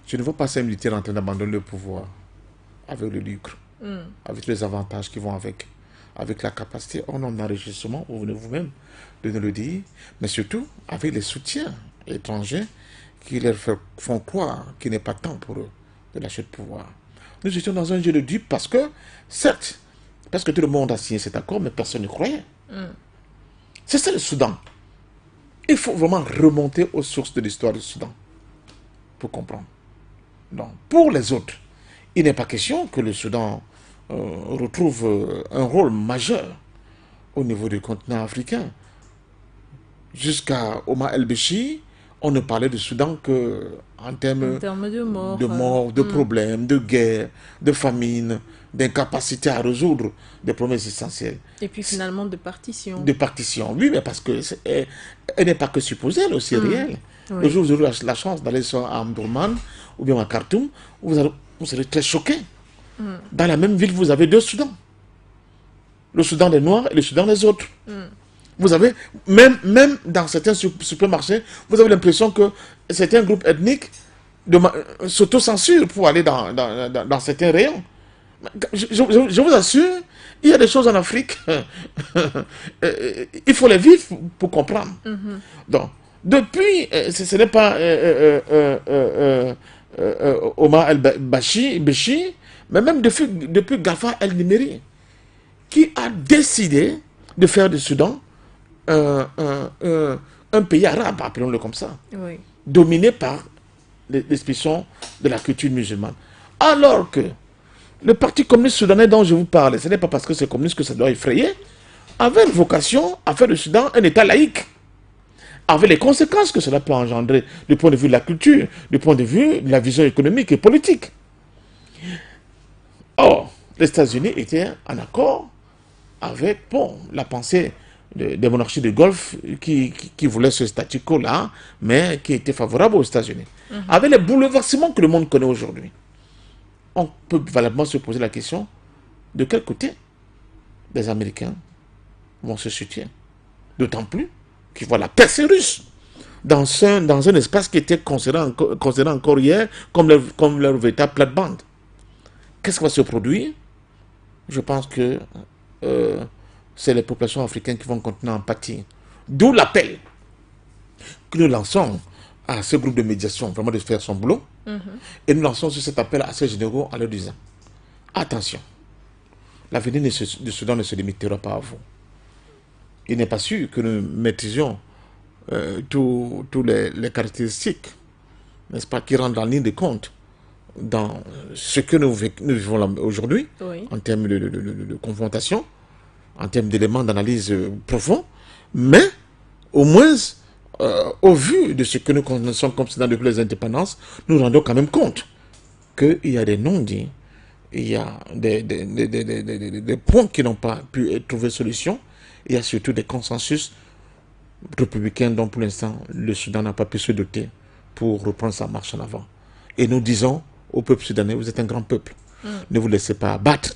Je ne vois pas ces militaires en train d'abandonner le pouvoir avec le lucre, avec les avantages qui vont avec la capacité en enrichissement, vous venez vous-même de nous le dire, mais surtout avec les soutiens étrangers qui leur font croire qu'il n'est pas temps pour eux de lâcher le pouvoir. Nous étions dans un jeu de dupes parce que, certes, parce que tout le monde a signé cet accord, mais personne ne croyait. C'est ça le Soudan. Il faut vraiment remonter aux sources de l'histoire du Soudan pour comprendre. Donc, pour les autres, il n'est pas question que le Soudan retrouve un rôle majeur au niveau du continent africain. Jusqu'à Omar el-Béchir, on ne parlait du Soudan qu'en termes de mort, de problèmes, de guerre, de famine, d'incapacité à résoudre des problèmes essentiels. Et puis finalement de partition. De partition, oui, mais parce qu'elle n'est pas que supposée, elle est aussi réelle. Oui. Le jour où vous aurez la chance d'aller à Omdurman ou bien à Khartoum, vous serez très choqués. Dans la même ville, vous avez deux Soudans. Le Soudan des Noirs et le Soudan des autres. Vous avez, même dans certains supermarchés, vous avez l'impression que certains groupes ethniques s'autocensurent pour aller dans certains rayons. Je vous assure, il y a des choses en Afrique, il faut les vivre pour comprendre. Donc, depuis, ce n'est pas Omar el-Béchir, mais même depuis Gafa el-Nimeri, qui a décidé de faire du Soudan un pays arabe, appelons-le comme ça, dominé par l'expression de la culture musulmane. Alors que le parti communiste soudanais dont je vous parle, ce n'est pas parce que c'est communiste que ça doit effrayer, avait vocation à faire du Soudan un État laïque, avec les conséquences que cela peut engendrer du point de vue de la culture, du point de vue de la vision économique et politique. Or, les États-Unis étaient en accord avec la pensée des monarchies de Golfe qui voulaient ce statu quo-là, mais qui étaient favorables aux États-Unis. Avec les bouleversements que le monde connaît aujourd'hui, on peut valablement se poser la question de quel côté les Américains vont se soutenir. D'autant plus qu'ils voient la percée russe dans un espace qui était considéré encore hier comme leur véritable plate-bande. Qu'est-ce qui va se produire? Je pense que c'est les populations africaines qui vont continuer à en pâtir. D'où l'appel que nous lançons à ce groupe de médiation, vraiment de faire son boulot. Et nous lançons sur cet appel à ces généraux en leur disant, attention, l'avenir du Soudan ne se limitera pas à vous. Il n'est pas sûr que nous maîtrisions tous les caractéristiques, n'est-ce pas, qui rentrent en ligne de compte dans ce que nous vivons aujourd'hui, oui, en termes de confrontation, en termes d'éléments d'analyse profonds, mais au moins, au vu de ce que nous connaissons comme Soudan depuis les indépendances, nous rendons quand même compte qu'il y a des non-dits, il y a des points qui n'ont pas pu trouver solution, il y a surtout des consensus républicains dont pour l'instant le Soudan n'a pas pu se doter pour reprendre sa marche en avant. Et nous disons au peuple soudanais, vous êtes un grand peuple, ne vous laissez pas abattre,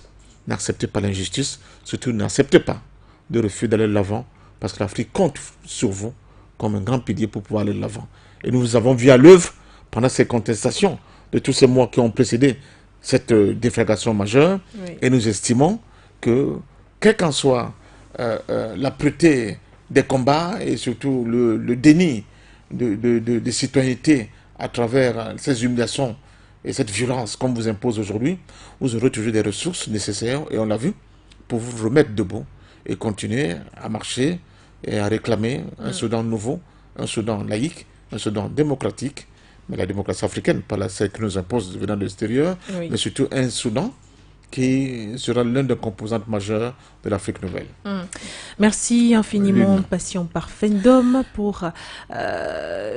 n'acceptez pas l'injustice, surtout n'acceptez pas de refus d'aller de l'avant, parce que l'Afrique compte sur vous comme un grand pilier pour pouvoir aller de l'avant. Et nous avons vu à l'œuvre, pendant ces contestations de tous ces mois qui ont précédé cette déflagration majeure, oui, et nous estimons que, quelle qu'en soit l'âpreté des combats et surtout le déni de citoyenneté à travers ces humiliations et cette violence qu'on vous impose aujourd'hui, vous aurez toujours des ressources nécessaires, et on l'a vu, pour vous remettre debout et continuer à marcher et à réclamer un Soudan nouveau, un Soudan laïque, un Soudan démocratique, mais la démocratie africaine, pas celle qui nous impose venant de l'extérieur, oui, mais surtout un Soudan qui sera l'un des composantes majeures de l'Afrique nouvelle. Merci infiniment, Passion Parfendom, pour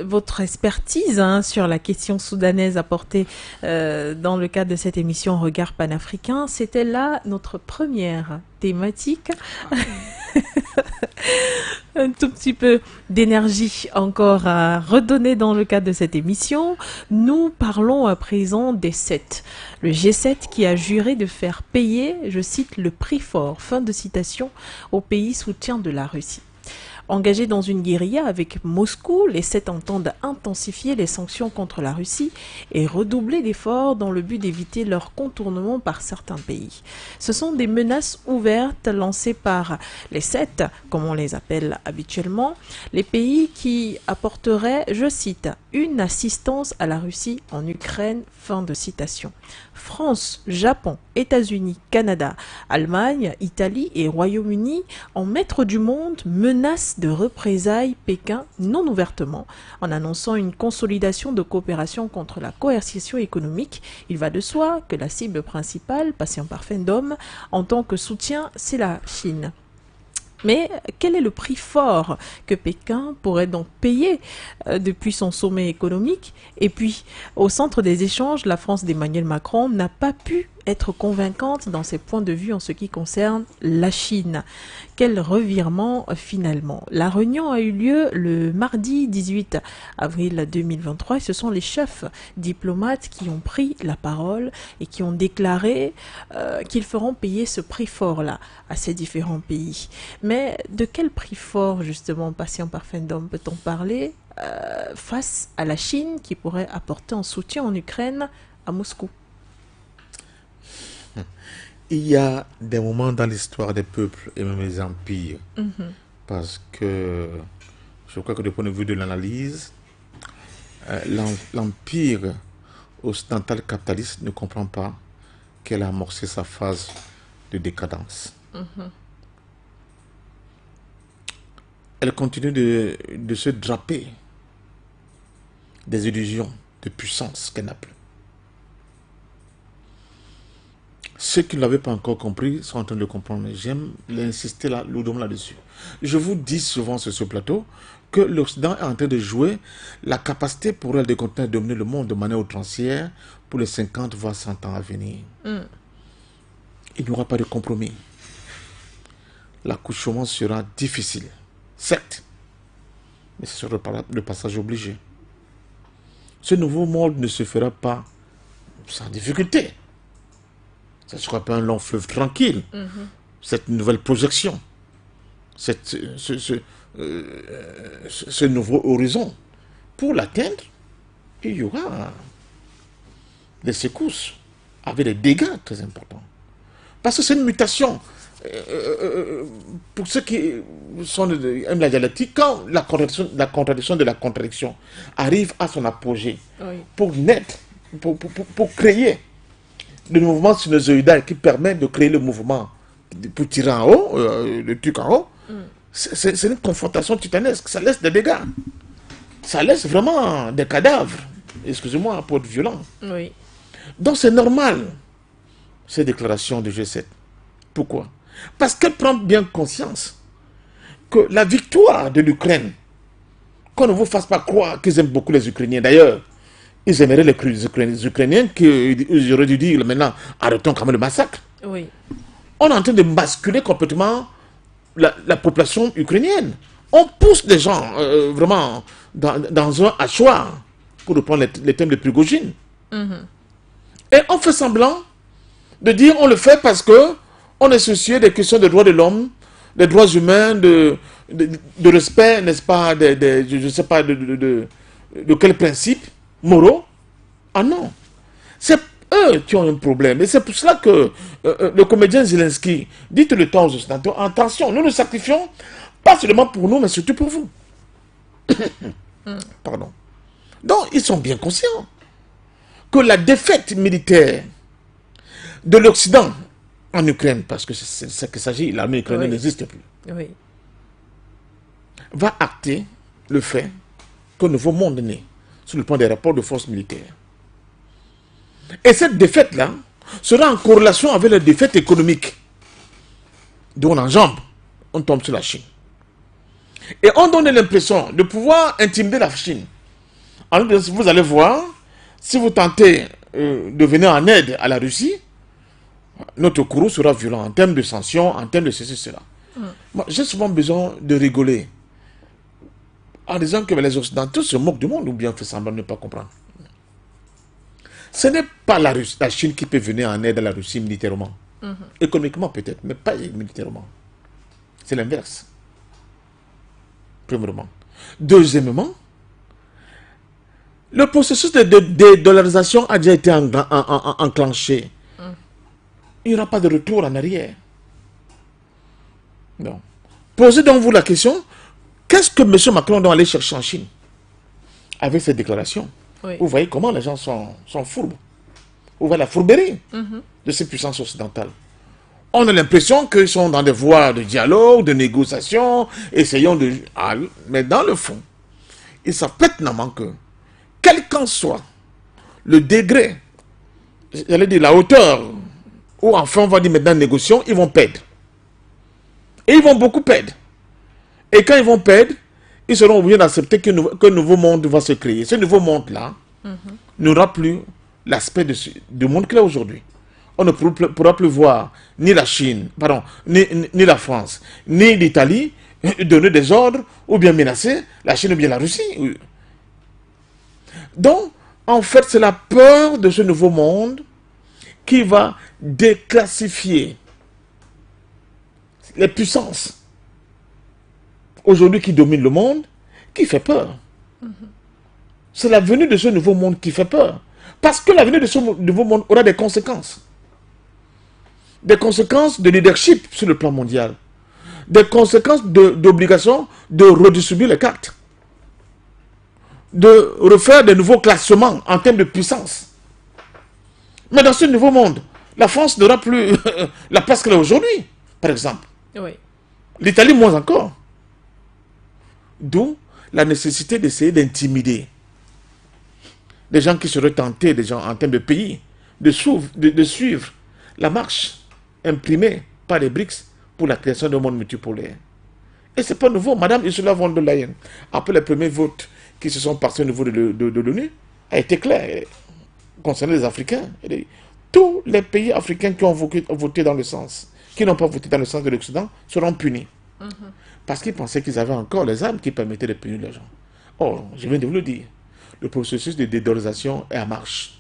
votre expertise sur la question soudanaise apportée dans le cadre de cette émission Regard panafricain. C'était là notre première thématique. Un tout petit peu d'énergie encore à redonner dans le cadre de cette émission. Nous parlons à présent des 7. Le G7 qui a juré de faire payer, je cite, le prix fort, fin de citation, au pays soutien de la Russie. Engagés dans une guérilla avec Moscou, les 7 entendent intensifier les sanctions contre la Russie et redoubler d'efforts dans le but d'éviter leur contournement par certains pays. Ce sont des menaces ouvertes lancées par les 7, comme on les appelle habituellement, les pays qui apporteraient, je cite, une assistance à la Russie en Ukraine, fin de citation. France, Japon, États-Unis, Canada, Allemagne, Italie et Royaume-Uni, en maître du monde, menacent de représailles Pékin non ouvertement, en annonçant une consolidation de coopération contre la coercition économique. Il va de soi que la cible principale, Passion Parfendom, en tant que soutien, c'est la Chine. Mais quel est le prix fort que Pékin pourrait donc payer depuis son sommet économique? Et puis, au centre des échanges, la France d'Emmanuel Macron n'a pas pu être convaincante dans ses points de vue en ce qui concerne la Chine. Quel revirement finalement? La réunion a eu lieu le mardi 18 avril 2023 et ce sont les chefs diplomates qui ont pris la parole et qui ont déclaré qu'ils feront payer ce prix fort-là à ces différents pays. Mais de quel prix fort justement, Passion Parfendom, peut-on parler face à la Chine qui pourrait apporter un soutien en Ukraine à Moscou? Il y a des moments dans l'histoire des peuples et même des empires, parce que je crois que du point de vue de l'analyse, l'empire occidental capitaliste ne comprend pas qu'elle a amorcé sa phase de décadence. Elle continue de se draper des illusions de puissance qu'elle n'a plus. Ceux qui ne l'avaient pas encore compris sont en train de le comprendre, mais j'aime l'insister lourdement là-dessus. Je vous dis souvent sur ce plateau que l'Occident est en train de jouer la capacité pour elle de continuer à dominer le monde de manière outrancière pour les 50 voire 100 ans à venir. Il n'y aura pas de compromis. l'accouchement sera difficile, certes, mais ce sera le passage obligé. Ce nouveau monde ne se fera pas sans difficulté. Ça ne sera pas un long fleuve tranquille. Cette nouvelle projection, ce nouveau horizon, pour l'atteindre, il y aura des secousses avec des dégâts très importants. Parce que c'est une mutation. Pour ceux qui aiment la dialectique, quand la contradiction de la contradiction arrive à son apogée, pour naître, pour créer le mouvement sinusoïdal qui permet de créer le mouvement pour tirer en haut, le truc en haut, c'est une confrontation titanesque. Ça laisse des dégâts. Ça laisse vraiment des cadavres. Excusez-moi pour être violent. Oui. Donc c'est normal, ces déclarations de G7. Pourquoi? Parce qu'elle prend bien conscience que la victoire de l'Ukraine, qu'on ne vous fasse pas croire qu'ils aiment beaucoup les Ukrainiens. D'ailleurs, ils aimeraient les Ukrainiens qu'ils auraient dû dire maintenant, arrêtons quand même le massacre. Oui. On est en train de basculer complètement la population ukrainienne. On pousse des gens vraiment dans un hachoir, pour reprendre les thèmes de Prigogine. Et on fait semblant de dire on le fait parce que on est soucieux des questions des droits de l'homme, des droits humains, de respect, n'est-ce pas, je ne sais pas de quels principes moraux. Ah non. C'est eux qui ont un problème. Et c'est pour cela que le comédien Zelensky dit tout le temps aux Occidentaux, attention, nous nous sacrifions, pas seulement pour nous, mais surtout pour vous. Pardon. Donc, ils sont bien conscients que la défaite militaire de l'Occident en Ukraine, parce que c'est ce qu'il s'agit, l'armée ukrainienne n'existe plus, va acter le fait qu'un nouveau monde est né sur le plan des rapports de force militaire. Et cette défaite-là sera en corrélation avec la défaite économique d'où on enjambe, on tombe sur la Chine. Et on donne l'impression de pouvoir intimider la Chine. Alors, vous allez voir, si vous tentez de venir en aide à la Russie, notre courroux sera violent en termes de sanctions, en termes de ceci, cela. Moi, j'ai souvent besoin de rigoler en disant que les Occidentaux se moquent du monde ou bien fait semblant de ne pas comprendre. Ce n'est pas la Chine qui peut venir en aide à la Russie militairement. Économiquement peut-être, mais pas militairement. C'est l'inverse. Premièrement. Deuxièmement, le processus de dédollarisation a déjà été enclenché. Il n'y aura pas de retour en arrière. Non. Posez donc vous la question, qu'est-ce que M. Macron doit aller chercher en Chine avec cette déclaration? Vous voyez comment les gens sont fourbes. Vous voyez la fourberie de ces puissances occidentales. On a l'impression qu'ils sont dans des voies de dialogue, de négociation, essayons de... Mais dans le fond, ils savent pertinemment que, quel qu'en soit le degré, j'allais dire la hauteur, où enfin on va dire maintenant négocions, ils vont perdre. Et ils vont beaucoup perdre. Et quand ils vont perdre, ils seront obligés d'accepter qu'un nouveau monde va se créer. Ce nouveau monde-là n'aura plus l'aspect du monde qu'il a aujourd'hui. On ne pourra plus voir ni la Chine, pardon, ni la France, ni l'Italie donner des ordres ou bien menacer la Chine ou bien la Russie. Donc, en fait, c'est la peur de ce nouveau monde qui va déclassifier les puissances aujourd'hui qui dominent le monde, qui fait peur. C'est la venue de ce nouveau monde qui fait peur. Parce que la venue de ce nouveau monde aura des conséquences. Des conséquences de leadership sur le plan mondial. Des conséquences d'obligation de redistribuer les cartes. De refaire de nouveaux classements en termes de puissance. Mais dans ce nouveau monde, la France n'aura plus la place qu'elle a aujourd'hui, par exemple. L'Italie moins encore. D'où la nécessité d'essayer d'intimider des gens qui seraient tentés, des gens en termes de pays, de suivre la marche imprimée par les BRICS pour la création d'un monde multipolaire. Et ce n'est pas nouveau. Madame Ursula von der Leyen, après les premiers votes qui se sont passés au niveau de l'ONU, a été clair concernant les Africains. Tous les pays africains qui ont voté dans le sens, qui n'ont pas voté dans le sens de l'Occident seront punis. Parce qu'ils pensaient qu'ils avaient encore les armes qui permettaient de punir les gens. Or, je viens de vous le dire, le processus de dédollarisation est en marche.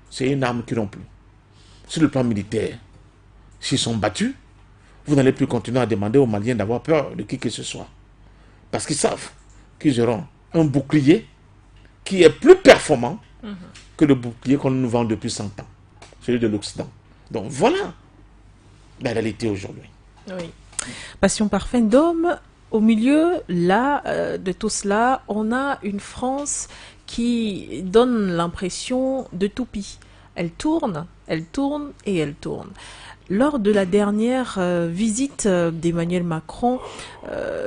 C'est une arme qu'ils n'ont plus. Sur le plan militaire, s'ils sont battus, vous n'allez plus continuer à demander aux Maliens d'avoir peur de qui que ce soit. Parce qu'ils savent qu'ils auront un bouclier qui est plus performant que le bouclier qu'on nous vend depuis 100 ans, celui de l'Occident. Donc voilà la réalité aujourd'hui. Oui. Passion parfaite d'homme. Au milieu, là, de tout cela, on a une France qui donne l'impression de toupie. Elle tourne et elle tourne. Lors de la dernière visite d'Emmanuel Macron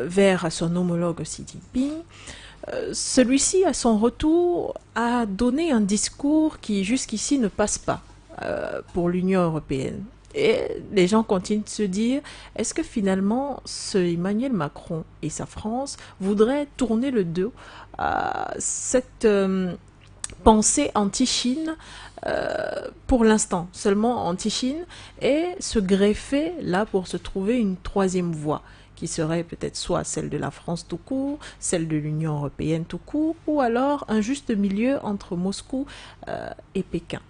vers son homologue Xi Jinping, celui-ci, à son retour, a donné un discours qui jusqu'ici ne passe pas pour l'Union européenne. Et les gens continuent de se dire, est-ce que finalement, ce Emmanuel Macron et sa France voudraient tourner le dos à cette pensée anti-Chine pour l'instant, seulement anti-Chine, et se greffer là pour se trouver une troisième voie qui serait peut-être soit celle de la France tout court, celle de l'Union européenne tout court, ou alors un juste milieu entre Moscou et Pékin.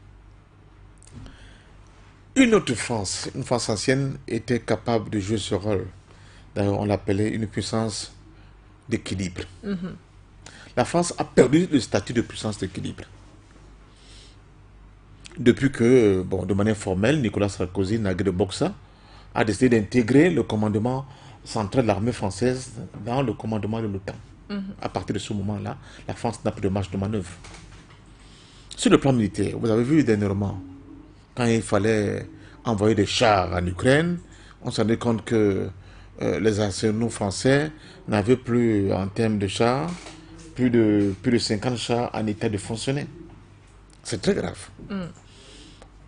Une autre France, une France ancienne, était capable de jouer ce rôle. D'ailleurs, on l'appelait une puissance d'équilibre. La France a perdu le statut de puissance d'équilibre. Depuis que, bon, de manière formelle, Nicolas Sarkozy, nagué de Boxa, a décidé d'intégrer le commandement central de l'armée française dans le commandement de l'OTAN. À partir de ce moment-là, la France n'a plus de marge de manœuvre. Sur le plan militaire, vous avez vu dernièrement, quand il fallait envoyer des chars en Ukraine, on s'en rendait compte que les arsenaux français n'avaient plus, en termes de chars, plus de 50 chars en état de fonctionner. C'est très grave.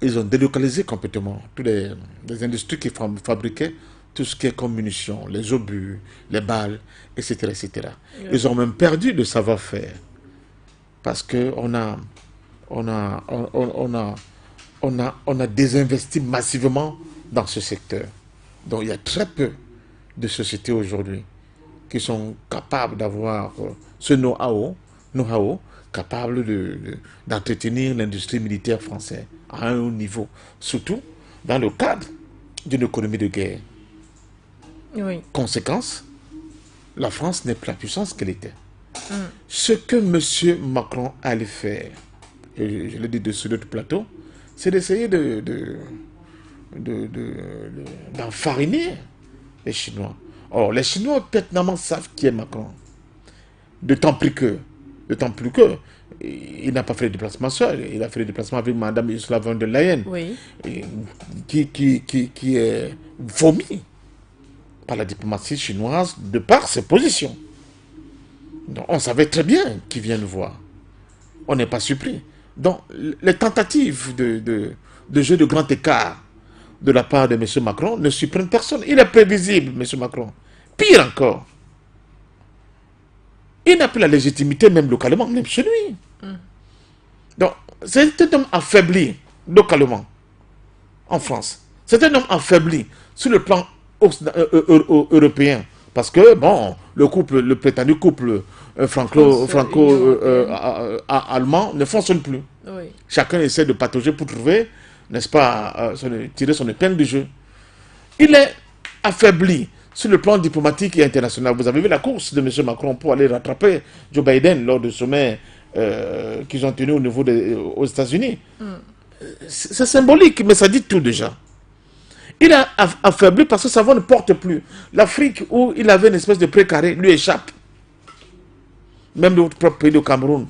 Ils ont délocalisé complètement toutes les industries qui fabriquaient tout ce qui est comme munitions, les obus, les balles, etc. etc. Ils ont même perdu le savoir-faire. Parce qu'on a désinvesti massivement dans ce secteur. Donc il y a très peu de sociétés aujourd'hui qui sont capables d'avoir ce know-how capable d'entretenir l'industrie militaire française à un haut niveau, surtout dans le cadre d'une économie de guerre. Oui. Conséquence, la France n'est plus la puissance qu'elle était. Ce que M. Macron allait faire, et je l'ai dit sur d'autres plateaux, c'est d'essayer d'enfariner les Chinois. Or, les Chinois pertinemment savent qui est Macron. D'autant plus que, il n'a pas fait le déplacement seul. Il a fait le déplacement avec Mme Ursula von der Leyen, Oui. qui est vomi par la diplomatie chinoise de par ses positions. Donc, on savait très bien qui vient nous voir. On n'est pas surpris. Donc, les tentatives de jeu de grand écart de la part de M. Macron ne surprennent personne. Il est prévisible, M. Macron. Pire encore, il n'a plus la légitimité même localement, même chez lui. Donc, c'est un homme affaibli localement en France. C'est un homme affaibli sur le plan européen. Parce que, bon, le prétendu couple franco-allemand ne fonctionne plus. Oui. Chacun essaie de patauger pour trouver, n'est-ce pas, tirer son épingle du jeu. Il est affaibli sur le plan diplomatique et international. Vous avez vu la course de M. Macron pour aller rattraper Joe Biden lors du sommet qu'ils ont tenu aux États-Unis. C'est symbolique, mais ça dit tout déjà. Il a affaibli parce que sa voix ne porte plus. L'Afrique, où il avait une espèce de précaré, lui échappe. Même le propre pays, le Cameroun,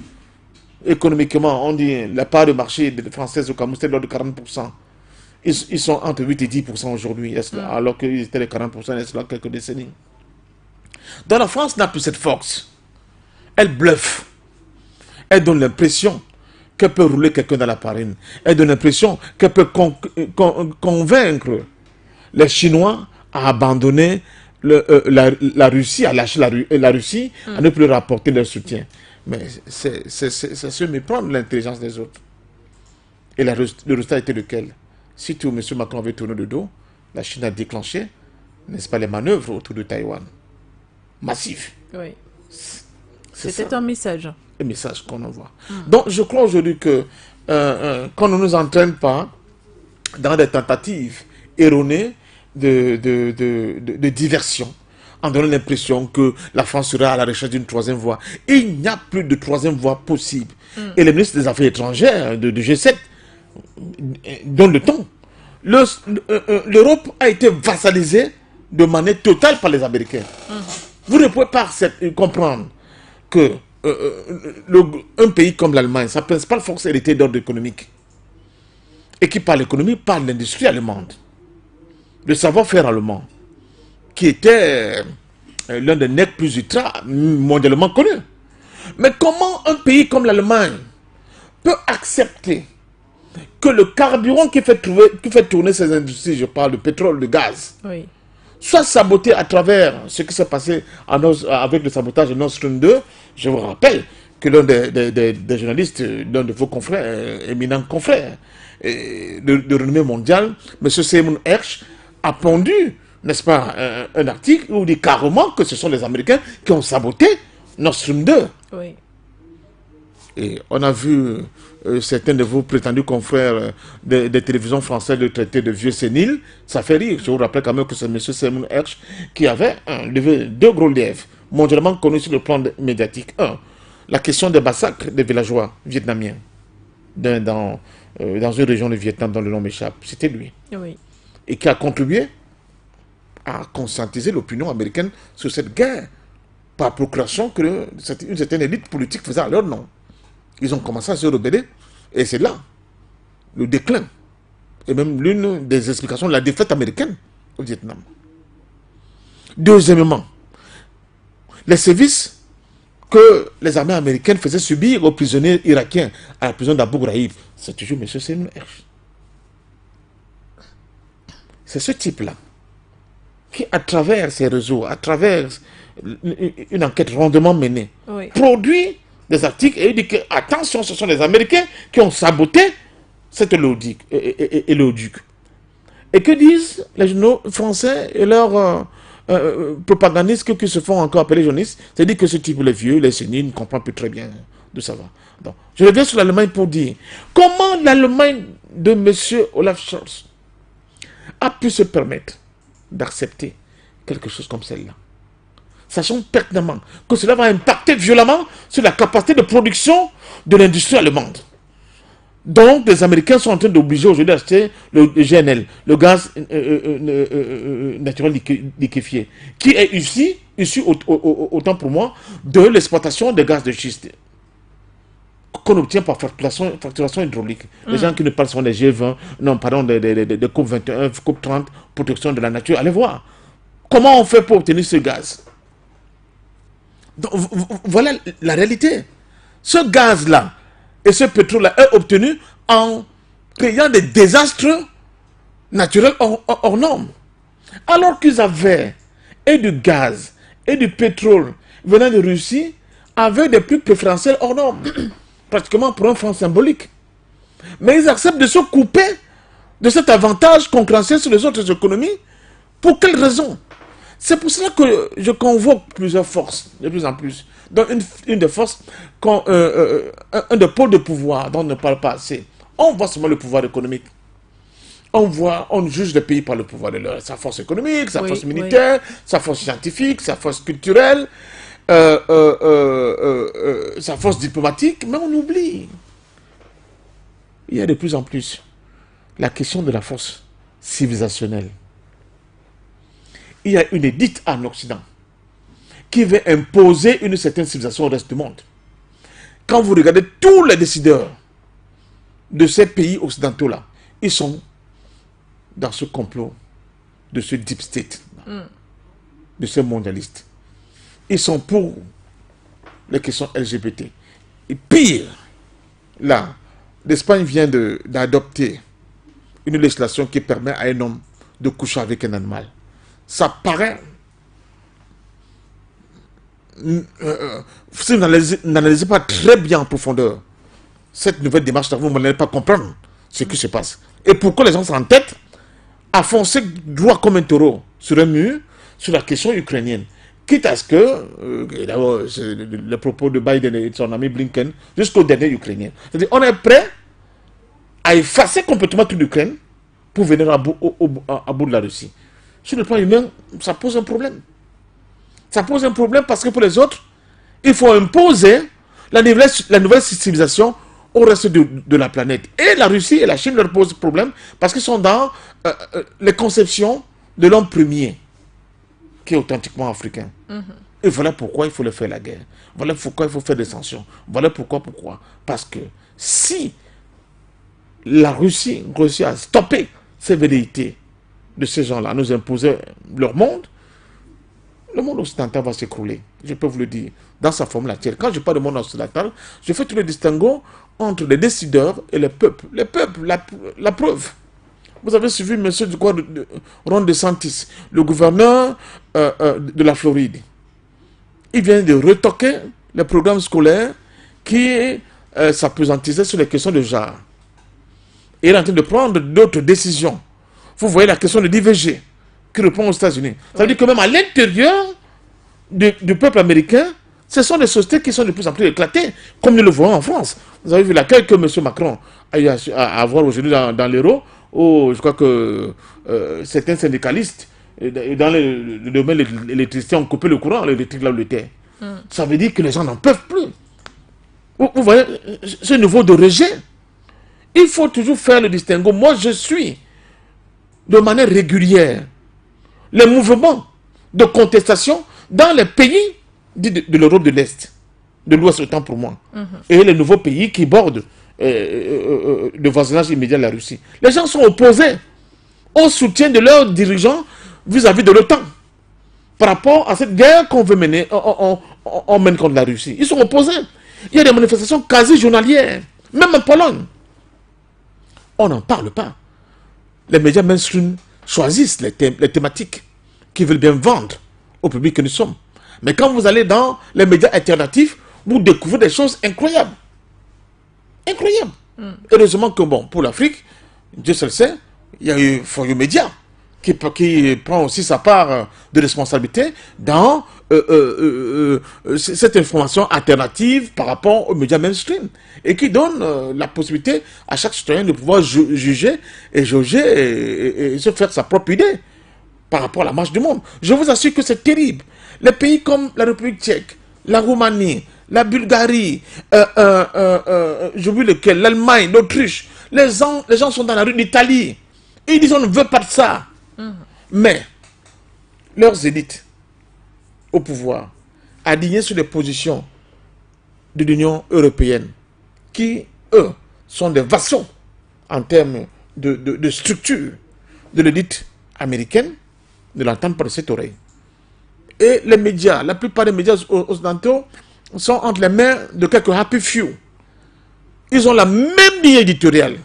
économiquement, on dit la part de marché française au Cameroun, c'était l'ordre de 40%. Ils sont entre 8 et 10% aujourd'hui, alors qu'ils étaient les 40% il y a quelques décennies. Donc la France n'a plus cette force. Elle bluffe. Elle donne l'impression qu'elle peut rouler quelqu'un dans la farine. Elle donne l'impression qu'elle peut convaincre les Chinois à abandonner la Russie, à lâcher la Russie, à ne plus rapporter leur soutien. Mais c'est se méprendre l'intelligence des autres. Et le résultat était lequel? Si tout M. Macron avait tourné le dos, la Chine a déclenché, n'est-ce pas, les manœuvres autour de Taïwan. Massif. Oui. C'était un message. Un message qu'on envoie. Donc, je crois aujourd'hui que qu'on ne nous entraîne pas dans des tentatives erronées de diversion, en donnant l'impression que la France serait à la recherche d'une troisième voie. Il n'y a plus de troisième voie possible. Et les ministres des Affaires étrangères de G7 donnent le ton. L'Europe a été vassalisée de manière totale par les Américains. Vous ne pouvez pas comprendre que un pays comme l'Allemagne, sa principale force héritée d'ordre économique, et qui par l'économie parle de l'industrie allemande, le savoir-faire allemand, qui était l'un des necks plus ultra mondialement connus. Mais comment un pays comme l'Allemagne peut accepter que le carburant qui fait tourner ces industries, je parle de pétrole, de gaz, oui, soit saboté à travers ce qui s'est passé avec le sabotage de Nord Stream 2. Je vous rappelle que l'un des journalistes, l'un de vos confrères, éminents confrères de renommée mondiale, M. Simon Hersh, a pondu, n'est-ce pas, un article où il dit carrément que ce sont les Américains qui ont saboté Nord Stream 2. oui. Et on a vu certains de vos prétendus confrères des télévisions françaises le traiter de vieux sénile. Ça fait rire. Je vous rappelle quand même que c'est M. Simon Hersh qui avait levé deux gros lièvres mondialement connus sur le plan médiatique. Un, la question des massacres des villageois vietnamiens dans une région du Vietnam dont le nom m'échappe. C'était lui. Oui. Et qui a contribué à conscientiser l'opinion américaine sur cette guerre par procuration qu'une certaine élite politique faisait à leur nom. Ils ont commencé à se rebeller et c'est là le déclin et même l'une des explications de la défaite américaine au Vietnam. Deuxièmement, les services que les armées américaines faisaient subir aux prisonniers irakiens à la prison d'Abu Ghraib, c'est toujours M. Simon Hersh. C'est ce type-là qui, à travers ces réseaux, à travers une enquête rondement menée, Oui. produit des articles et il dit que, attention, ce sont les Américains qui ont saboté cet oléoduc. Et que disent les journaux français et leurs propagandistes qui se font encore appeler journalistes? C'est-à-dire que ce type, les vieux, les séniles, ne comprennent plus très bien d'où ça va. Donc, je reviens sur l'Allemagne pour dire comment l'Allemagne de M. Olaf Scholz a pu se permettre d'accepter quelque chose comme celle-là, sachant pertinemment que cela va impacter violemment sur la capacité de production de l'industrie allemande. Donc, les Américains sont en train d'obliger aujourd'hui d'acheter le GNL, le gaz naturel liquéfié, qui est issu autant pour moi, de l'exploitation des gaz de schiste qu'on obtient par facturation hydraulique. Les gens qui ne parlent sont des G20, non, pardon, des COP 21, COP 30, protection de la nature. Allez voir. Comment on fait pour obtenir ce gaz? Donc, voilà la réalité. Ce gaz-là et ce pétrole-là est obtenu en créant des désastres naturels hors normes. Alors qu'ils avaient et du gaz et du pétrole venant de Russie avec des prix préférentiels hors normes. Pratiquement pour un franc symbolique. Mais ils acceptent de se couper de cet avantage concurrentiel sur les autres économies. Pour quelle raison? C'est pour cela que je convoque plusieurs forces, de plus en plus. Donc une des forces, un des pôles de pouvoir dont on ne parle pas assez. On voit seulement le pouvoir économique. On juge les pays par le pouvoir de sa force économique, sa force militaire, sa force scientifique, sa force culturelle, sa force diplomatique, mais on oublie. Il y a de plus en plus la question de la force civilisationnelle. Il y a une élite en Occident qui veut imposer une certaine civilisation au reste du monde. Quand vous regardez tous les décideurs de ces pays occidentaux-là, ils sont dans ce complot de ce deep state, de ces mondialistes. Ils sont pour les questions LGBT. Et pire, là, l'Espagne vient d'adopter une législation qui permet à un homme de coucher avec un animal. Ça paraît... si vous n'analysez pas très bien en profondeur cette nouvelle démarche, vous n'allez pas comprendre ce qui se passe. Et pourquoi les gens s'entêtent à foncer droit comme un taureau sur un mur sur la question ukrainienne. Quitte à ce que, d'abord, le propos de Biden et de son ami Blinken, jusqu'au dernier Ukrainien. C'est-à-dire, on est prêt à effacer complètement toute l'Ukraine pour venir à bout de la Russie. Sur le plan humain, ça pose un problème. Ça pose un problème parce que pour les autres, il faut imposer la nouvelle civilisation au reste de la planète. Et la Russie et la Chine leur posent problème parce qu'ils sont dans les conceptions de l'homme premier, qui est authentiquement africain. Et voilà pourquoi il faut leur faire la guerre. Voilà pourquoi il faut faire des sanctions. Voilà pourquoi. Parce que si la Russie réussit à stopper ces velléités de ces gens-là, nous imposer leur monde, le monde occidental va s'écrouler. Je peux vous le dire, dans sa forme actuelle. Quand je parle de monde occidental, je fais tout le distinguo entre les décideurs et les peuples. Les peuples, la preuve. Vous avez suivi M. Ron DeSantis, le gouverneur de la Floride. Il vient de retoquer les programmes scolaires qui s'appesantissaient sur les questions de genre. Et il est en train de prendre d'autres décisions. Vous voyez la question de l'IVG qui reprend aux États-Unis. Ça veut dire que même à l'intérieur du peuple américain, ce sont des sociétés qui sont de plus en plus éclatées, comme nous le voyons en France. Vous avez vu l'accueil que M. Macron a eu à avoir aujourd'hui dans l'Hérault, où je crois que certains syndicalistes, dans le domaine de l'électricité, ont coupé le courant, l'électrique là où il était. Ça veut dire que les gens n'en peuvent plus. Vous voyez ce niveau de rejet. Il faut toujours faire le distinguo. Moi, je suis de manière régulière les mouvements de contestation dans les pays de l'Europe de l'Est, de l'Ouest autant pour moi, et les nouveaux pays qui bordent le voisinage immédiat de la Russie. Les gens sont opposés au soutien de leurs dirigeants vis-à-vis de l'OTAN par rapport à cette guerre qu'on veut mener, on mène contre la Russie. Ils sont opposés. Il y a des manifestations quasi journalières, même en Pologne. On n'en parle pas. Les médias mainstream choisissent les thématiques qu'ils veulent bien vendre au public que nous sommes. Mais quand vous allez dans les médias alternatifs, vous découvrez des choses incroyables. Incroyables. Heureusement que, bon, pour l'Afrique, Dieu seul sait, il y a eu For You Media qui prend aussi sa part de responsabilité dans cette information alternative par rapport aux médias mainstream et qui donne la possibilité à chaque citoyen de pouvoir juger et jauger et se faire sa propre idée par rapport à la marche du monde. Je vous assure que c'est terrible. Les pays comme la République tchèque, la Roumanie, la Bulgarie, j'oublie lequel, l'Allemagne, l'Autriche, les gens sont dans la rue d'Italie. Ils disent on ne veut pas de ça. Mais leurs élites au pouvoir, alignés sur les positions de l'Union européenne, qui, eux, sont des vassaux en termes de structure de l'élite américaine, ne l'entendent pas de cette oreille. Et les médias, la plupart des médias occidentaux sont entre les mains de quelques happy few. Ils ont la même ligne éditoriale.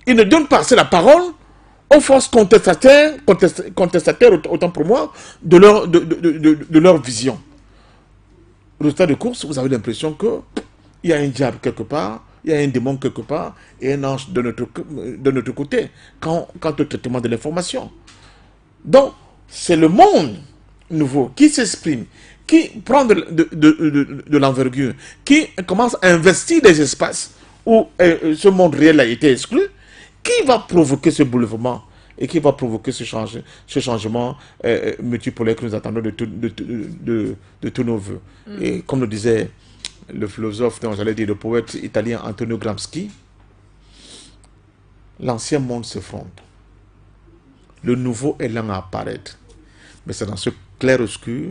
Ils ne donnent pas assez la parole aux forces contestataires, autant pour moi, de leur vision. Résultat de course, vous avez l'impression qu'il y a un diable quelque part, il y a un démon quelque part, et un ange de notre côté, quant au traitement de l'information. Donc, c'est le monde nouveau qui s'exprime, qui prend de l'envergure, qui commence à investir des espaces où ce monde réel a été exclu, qui va provoquer ce bouleversement et qui va provoquer ce changement multipolaire que nous attendons de tous nos voeux. Et comme le disait le philosophe, j'allais dire le poète italien Antonio Gramsci, l'ancien monde se fonde. Le nouveau est lent à apparaître. Mais c'est dans ce clair-obscur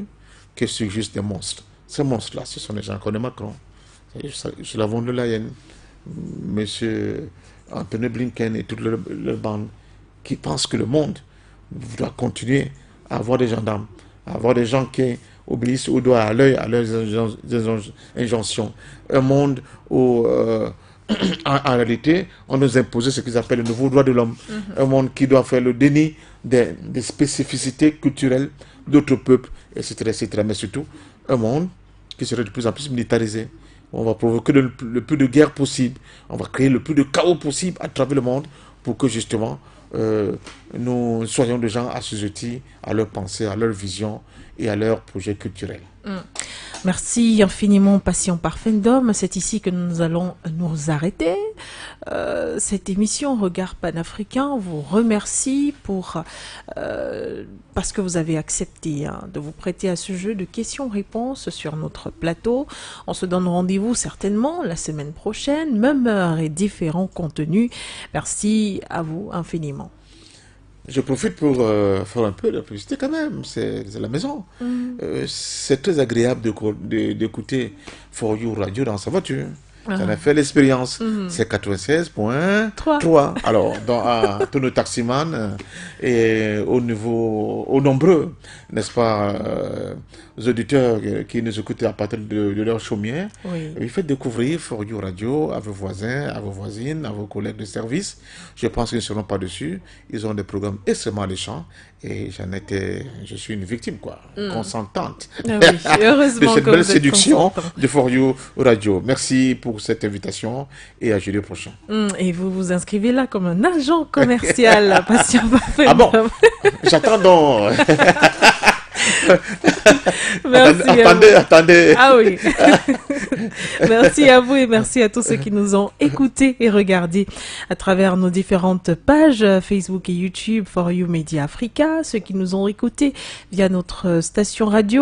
que surgissent des monstres. Ces monstres-là, ce sont les gens comme Macron, sur la von der Leyen, M. Anthony Blinken et toute leur bande, qui pensent que le monde doit continuer à avoir des gendarmes, à avoir des gens qui obéissent au doigt à l'œil à leurs injonctions. Un monde où, en réalité, on nous impose ce qu'ils appellent le nouveau droit de l'homme. Un monde qui doit faire le déni des spécificités culturelles d'autres peuples, etc., etc. Mais surtout, un monde qui serait de plus en plus militarisé. On va provoquer le plus de guerres possible. On va créer le plus de chaos possible à travers le monde pour que justement nous soyons des gens assujettis à leur pensée, à leur vision et à leur projet culturel. Merci infiniment, Passion Parfendum. C'est ici que nous allons nous arrêter. Cette émission Regard panafricain vous remercie parce que vous avez accepté de vous prêter à ce jeu de questions-réponses sur notre plateau. On se donne rendez-vous certainement la semaine prochaine, même heure et différents contenus. Merci à vous infiniment. Je profite pour faire un peu de publicité quand même, c'est la maison. C'est très agréable d'écouter For You Radio dans sa voiture. J'en ai fait l'expérience. C'est 96.3. Alors, à tous nos taximans et aux nombreux, n'est-ce pas, auditeurs qui nous écoutent à partir de leur chaumière, oui. Faites découvrir For You Radio à vos voisins, à vos voisines, à vos collègues de service. Je pense qu'ils ne seront pas dessus. Ils ont des programmes extrêmement alléchants et je suis une victime, quoi, consentante. Ah oui, heureusement de cette belle séduction de For You Radio. Merci pour cette invitation et à jeudi prochain. Et vous vous inscrivez là comme un agent commercial, Passion Parfendum. Ah bon? J'attends donc. Merci attendez. Ah oui. Merci à vous et merci à tous ceux qui nous ont écoutés et regardés à travers nos différentes pages Facebook et YouTube For You Media Africa, ceux qui nous ont écoutés via notre station radio